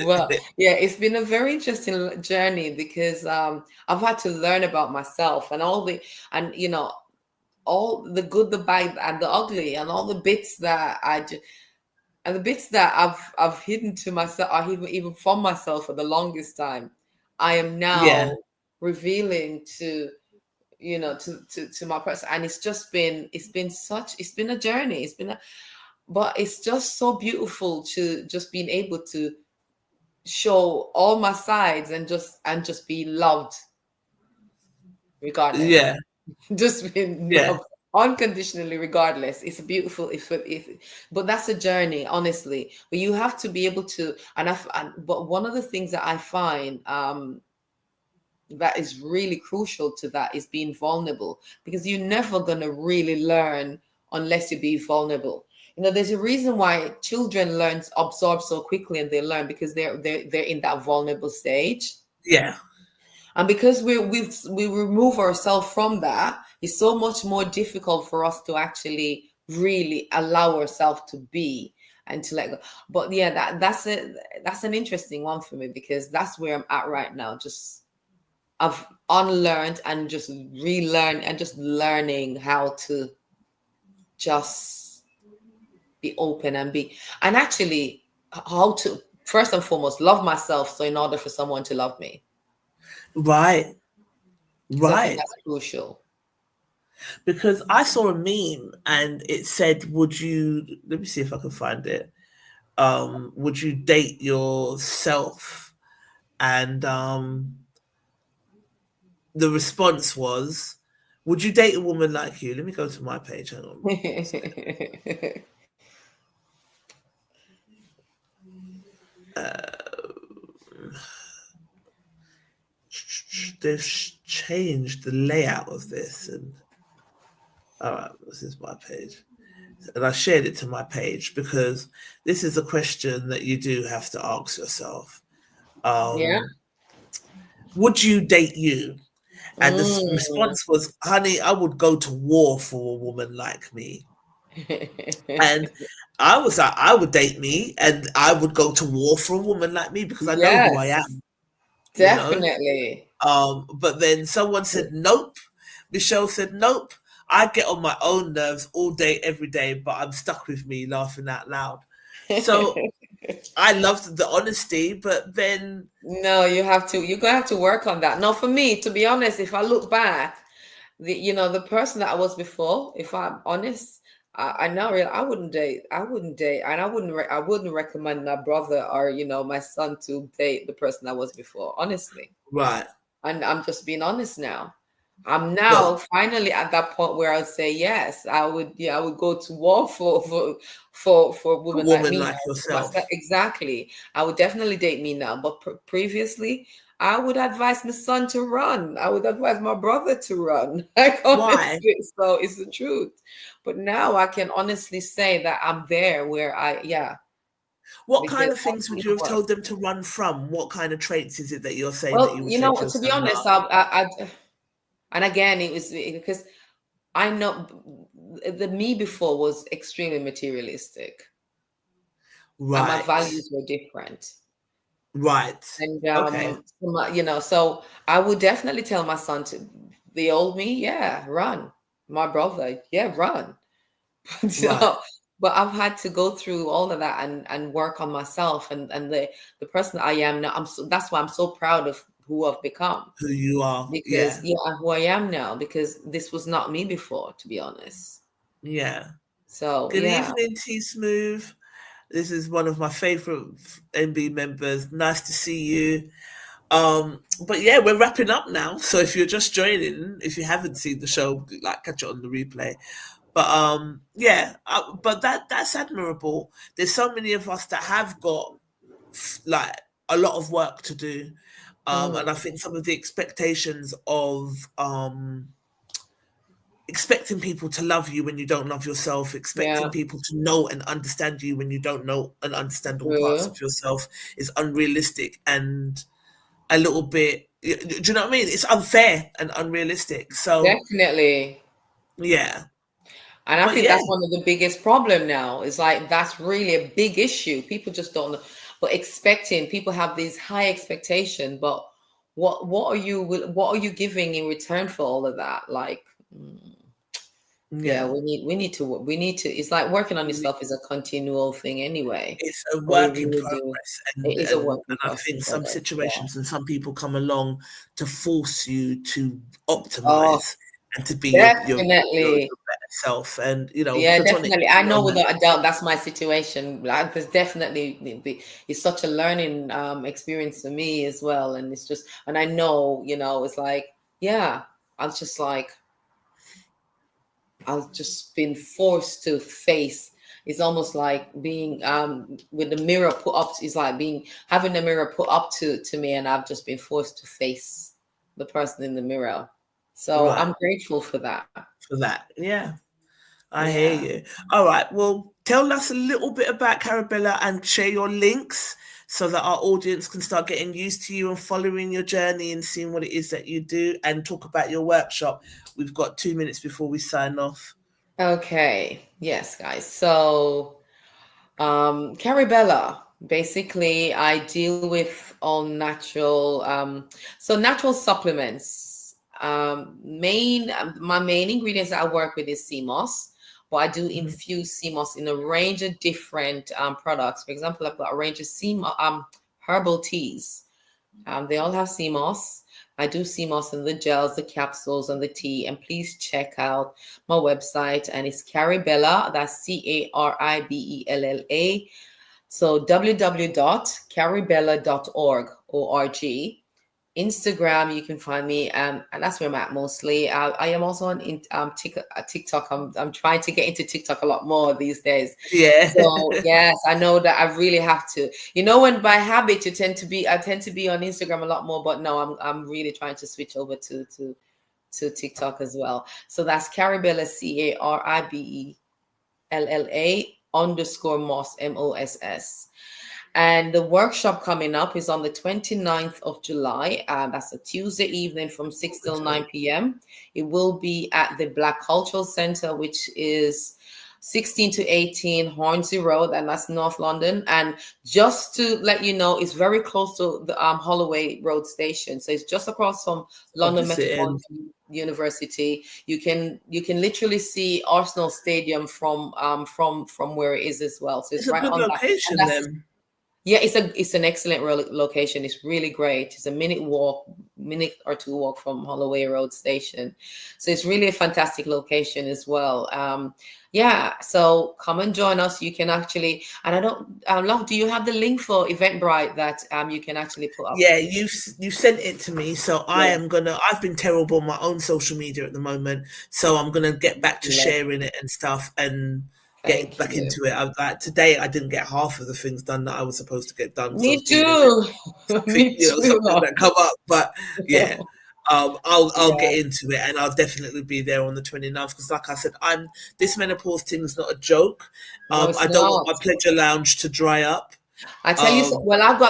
Well, yeah, it's been a very interesting journey because I've had to learn about myself and all the good, the bad, and the ugly, and all the bits that and the bits that I've hidden to myself, I even from myself for the longest time. I am now revealing to my person, and it's been a journey. But it's just so beautiful to just being able to show all my sides and just be loved regardless. Yeah, just being loved unconditionally regardless. It's beautiful. But that's a journey, honestly. But you have to be able to, but one of the things that I find that is really crucial to that is being vulnerable, because you're never going to really learn unless you be vulnerable. There's a reason why children absorb so quickly, and they learn because they're in that vulnerable stage. Yeah. And because we remove ourselves from that, it's so much more difficult for us to actually really allow ourselves to be and to let go. But yeah, that's an interesting one for me, because that's where I'm at right now. I've unlearned and just relearned and just learning how to just be open and actually how to first and foremost love myself. So in order for someone to love me. Right. I think that's crucial. Because I saw a meme and it said, let me see if I can find it. Would you date yourself? And the response was, would you date a woman like you? Let me go to my page. Hang on. They've changed the layout of this. And all right, this is my page. And I shared it to my page because this is a question that you do have to ask yourself. Would you date you? And the response was, honey, I would go to war for a woman like me. And I was like, I would date me and I would go to war for a woman like me because I know who I am. Definitely. But then someone said nope. Michelle said nope. I get on my own nerves all day, every day, but I'm stuck with me laughing out loud. So I loved the honesty, but then No, you're gonna have to work on that. No, for me, to be honest, if I look back, the person that I was before, if I'm honest, I now realize I wouldn't date, and I wouldn't recommend my brother or my son to date the person I was before, honestly. right. And I'm just being honest now. I'm now But finally at that point where I'd say yes. I would go to war for a women like woman me. like yourself. Exactly. I would definitely date me now. But previously, I would advise my son to run. I would advise my brother to run. Like, Why? honestly, so it's the truth. But now I can honestly say that I'm there where What kind because of things would you have told them to run from? What kind of traits is it that you're saying that well, you would say to your to be son? honest, and again, it was because I know the me before was extremely materialistic, and my Right. values were different. Right. And Okay. so I would definitely tell my son to the old me, yeah, run. My brother, yeah, run. Right. But I've had to go through all of that and work on myself and the person I am now. That's why I'm so proud of who I've become. Who you are. Because Yeah. who I am now, because this was not me before, to be honest. Yeah. So Good evening, T Smooth. This is one of my favorite NB members. Nice to see you. But yeah, we're wrapping up now. So if you're just joining, if you haven't seen the show, like catch it on the replay. But but that's admirable. There's so many of us that have got like a lot of work to do. And I think some of the expectations of expecting people to love you when you don't love yourself, expecting people to know and understand you when you don't know and understand all parts of yourself is unrealistic and a little bit, do you know what I mean? It's unfair and unrealistic. So definitely. yeah. And I But think yeah, that's one of the biggest problem now. Is like that's really a big issue. People just don't know. But people have these high expectation, but what are you giving in return for all of that? Like we need to it's like working on yourself is a continual thing anyway. it's a But we work in really do. progress, It is a work in and I think some progress. Yeah. situations and some people come along to force you to Oh, optimize and to be your definitely. better self, and Yeah, platonic. definitely. I know without a doubt that's my situation. Like, there's definitely it's such a learning experience for me as well. And it's just, and I know, it's like, yeah, I was just like, I've just been forced to face. It's almost like being with the mirror put up. It's like having the mirror put up to me, and I've just been forced to face the person in the mirror. So Right. I'm grateful for that. For that, yeah. I hear you. All right. Well, tell us a little bit about Carabella and share your links so that our audience can start getting used to you and following your journey and seeing what it is that you do, and talk about your workshop. We've got 2 minutes before we sign off. Okay. Yes, guys. So, Carabella, basically, I deal with all natural, natural supplements. My main ingredients that I work with is sea moss, but I do infuse sea moss in a range of different products. For example, I've got a range of herbal teas. They all have sea moss. I do sea moss in the gels, the capsules, and the tea. And please check out my website. And it's Caribella. That's Caribella. So www.caribella.org. Instagram, you can find me, and that's where I'm at mostly. I am also on TikTok. I'm trying to get into TikTok a lot more these days. Yeah. So yes, I know that I really have to. When by habit I tend to be on Instagram a lot more, but no, I'm really trying to switch over to TikTok as well. So that's Caribella, Caribella_Moss MOSS. And the workshop coming up is on the 29th of July. That's a Tuesday evening from 6 till 9 p.m. It will be at the Black Cultural Center, which is 16 to 18 Hornsey Road, and that's North London. And just to let you know, it's very close to the Holloway Road station, so it's just across from London Metropolitan University. You can literally see Arsenal Stadium from where it is as well. So it's right a good on location that. then. Yeah, it's an excellent location. It's really great. It's a minute or two walk from Holloway Road Station. So it's really a fantastic location as well. Yeah, so come and join us. You can actually, and I don't, Love, do you have the link for Eventbrite that you can actually put up? Yeah, you sent it to me, so I've been terrible on my own social media at the moment, so I'm gonna get back to sharing it and stuff and get back into it. Today I didn't get half of the things done that I was supposed to get done. Me too. Me too. Something that come up, but yeah. I'll get into it, and I'll definitely be there on the 29th, because like I said, this menopause thing is not a joke. No, I don't want my pleasure lounge to dry up. I tell you, I've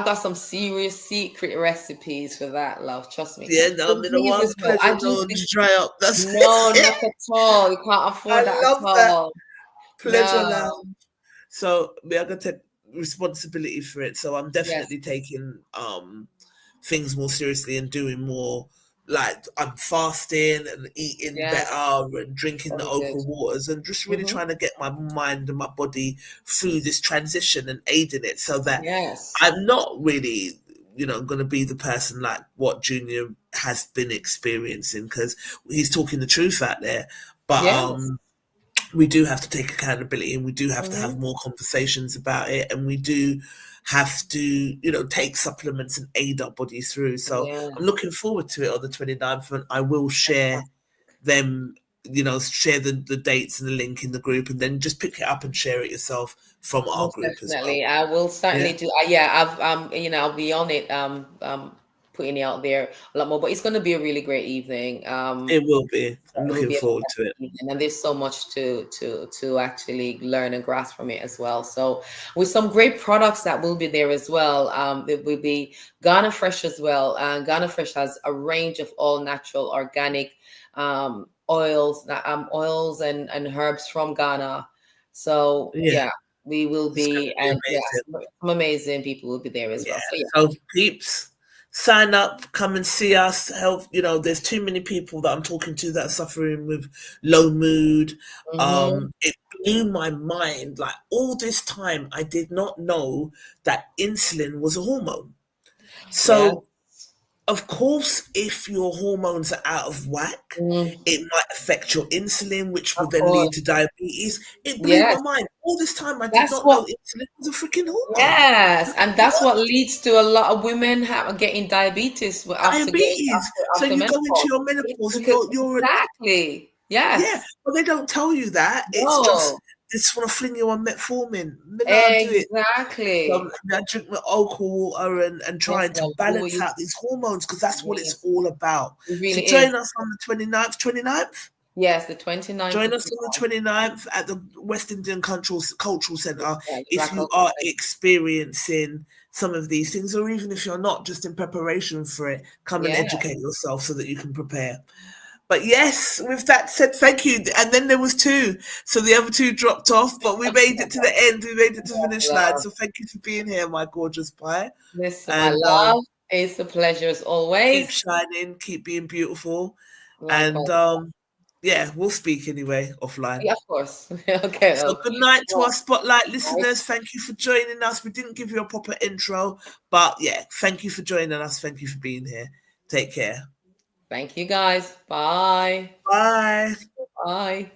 got some serious secret recipes for that, love. Trust me. Yeah, no, I don't want pleasure lounge to dry up. No, not at all. You can't afford that at all. Pleasure lounge. So we are gonna take responsibility for it. So I'm definitely taking things more seriously and doing more. Like, I'm fasting and eating better and drinking the okra waters and just really trying to get my mind and my body through this transition and aiding it, so that I'm not really, going to be the person like what Junior has been experiencing, because he's talking the truth out there. But we do have to take accountability, and we do have to have more conversations about it, and we do have to, take supplements and aid our body through. So I'm looking forward to it on the 29th, and I will share them, share the dates and the link in the group, and then just pick it up and share it yourself from our group as well. I will certainly do. I'll be on it. Putting it out there a lot more, but it's going to be a really great evening. It will be. I'm looking forward to it. And there's so much to actually learn and grasp from it as well. So with some great products that will be there as well. There will be Ghana Fresh as well. And Ghana Fresh has a range of all natural organic oils and herbs from Ghana. So we will be, and some amazing people will be there as well. So peeps, sign up, come and see us, help. There's too many people that I'm talking to that are suffering with low mood. It blew my mind. Like, all this time, I did not know that insulin was a hormone. So, of course, if your hormones are out of whack, it might affect your insulin, which will then lead to diabetes. It blew my mind. All this time, I did not know insulin was a freaking hormone. Yes, and that's what leads to a lot of women getting diabetes. Diabetes. So you go into your menopause, and you're exactly. Yes. Yeah, but they don't tell you that. It's just, they just want to fling you on metformin. Exactly. I drink my alcohol water and trying to balance out these hormones, because that's what it's all about. Really so join us on the 29th. Yes, the 29th. Join us on the 29th at the West Indian Cultural Centre if you are experiencing some of these things, or even if you're not, just in preparation for it, come and educate yourself so that you can prepare. But yes, with that said, thank you. And then there was 2. So the other 2 dropped off, but we made it to the end. We made it to the finish line. So thank you for being here, my gorgeous pie. Listen, my love, it's a pleasure as always. Keep shining, keep being beautiful. And we'll speak anyway offline. Yeah, of course. Okay. So good night to our Spotlight listeners. Thank you for joining us. We didn't give you a proper intro, but thank you for joining us. Thank you for being here. Take care. Thank you, guys. Bye. Bye. Bye.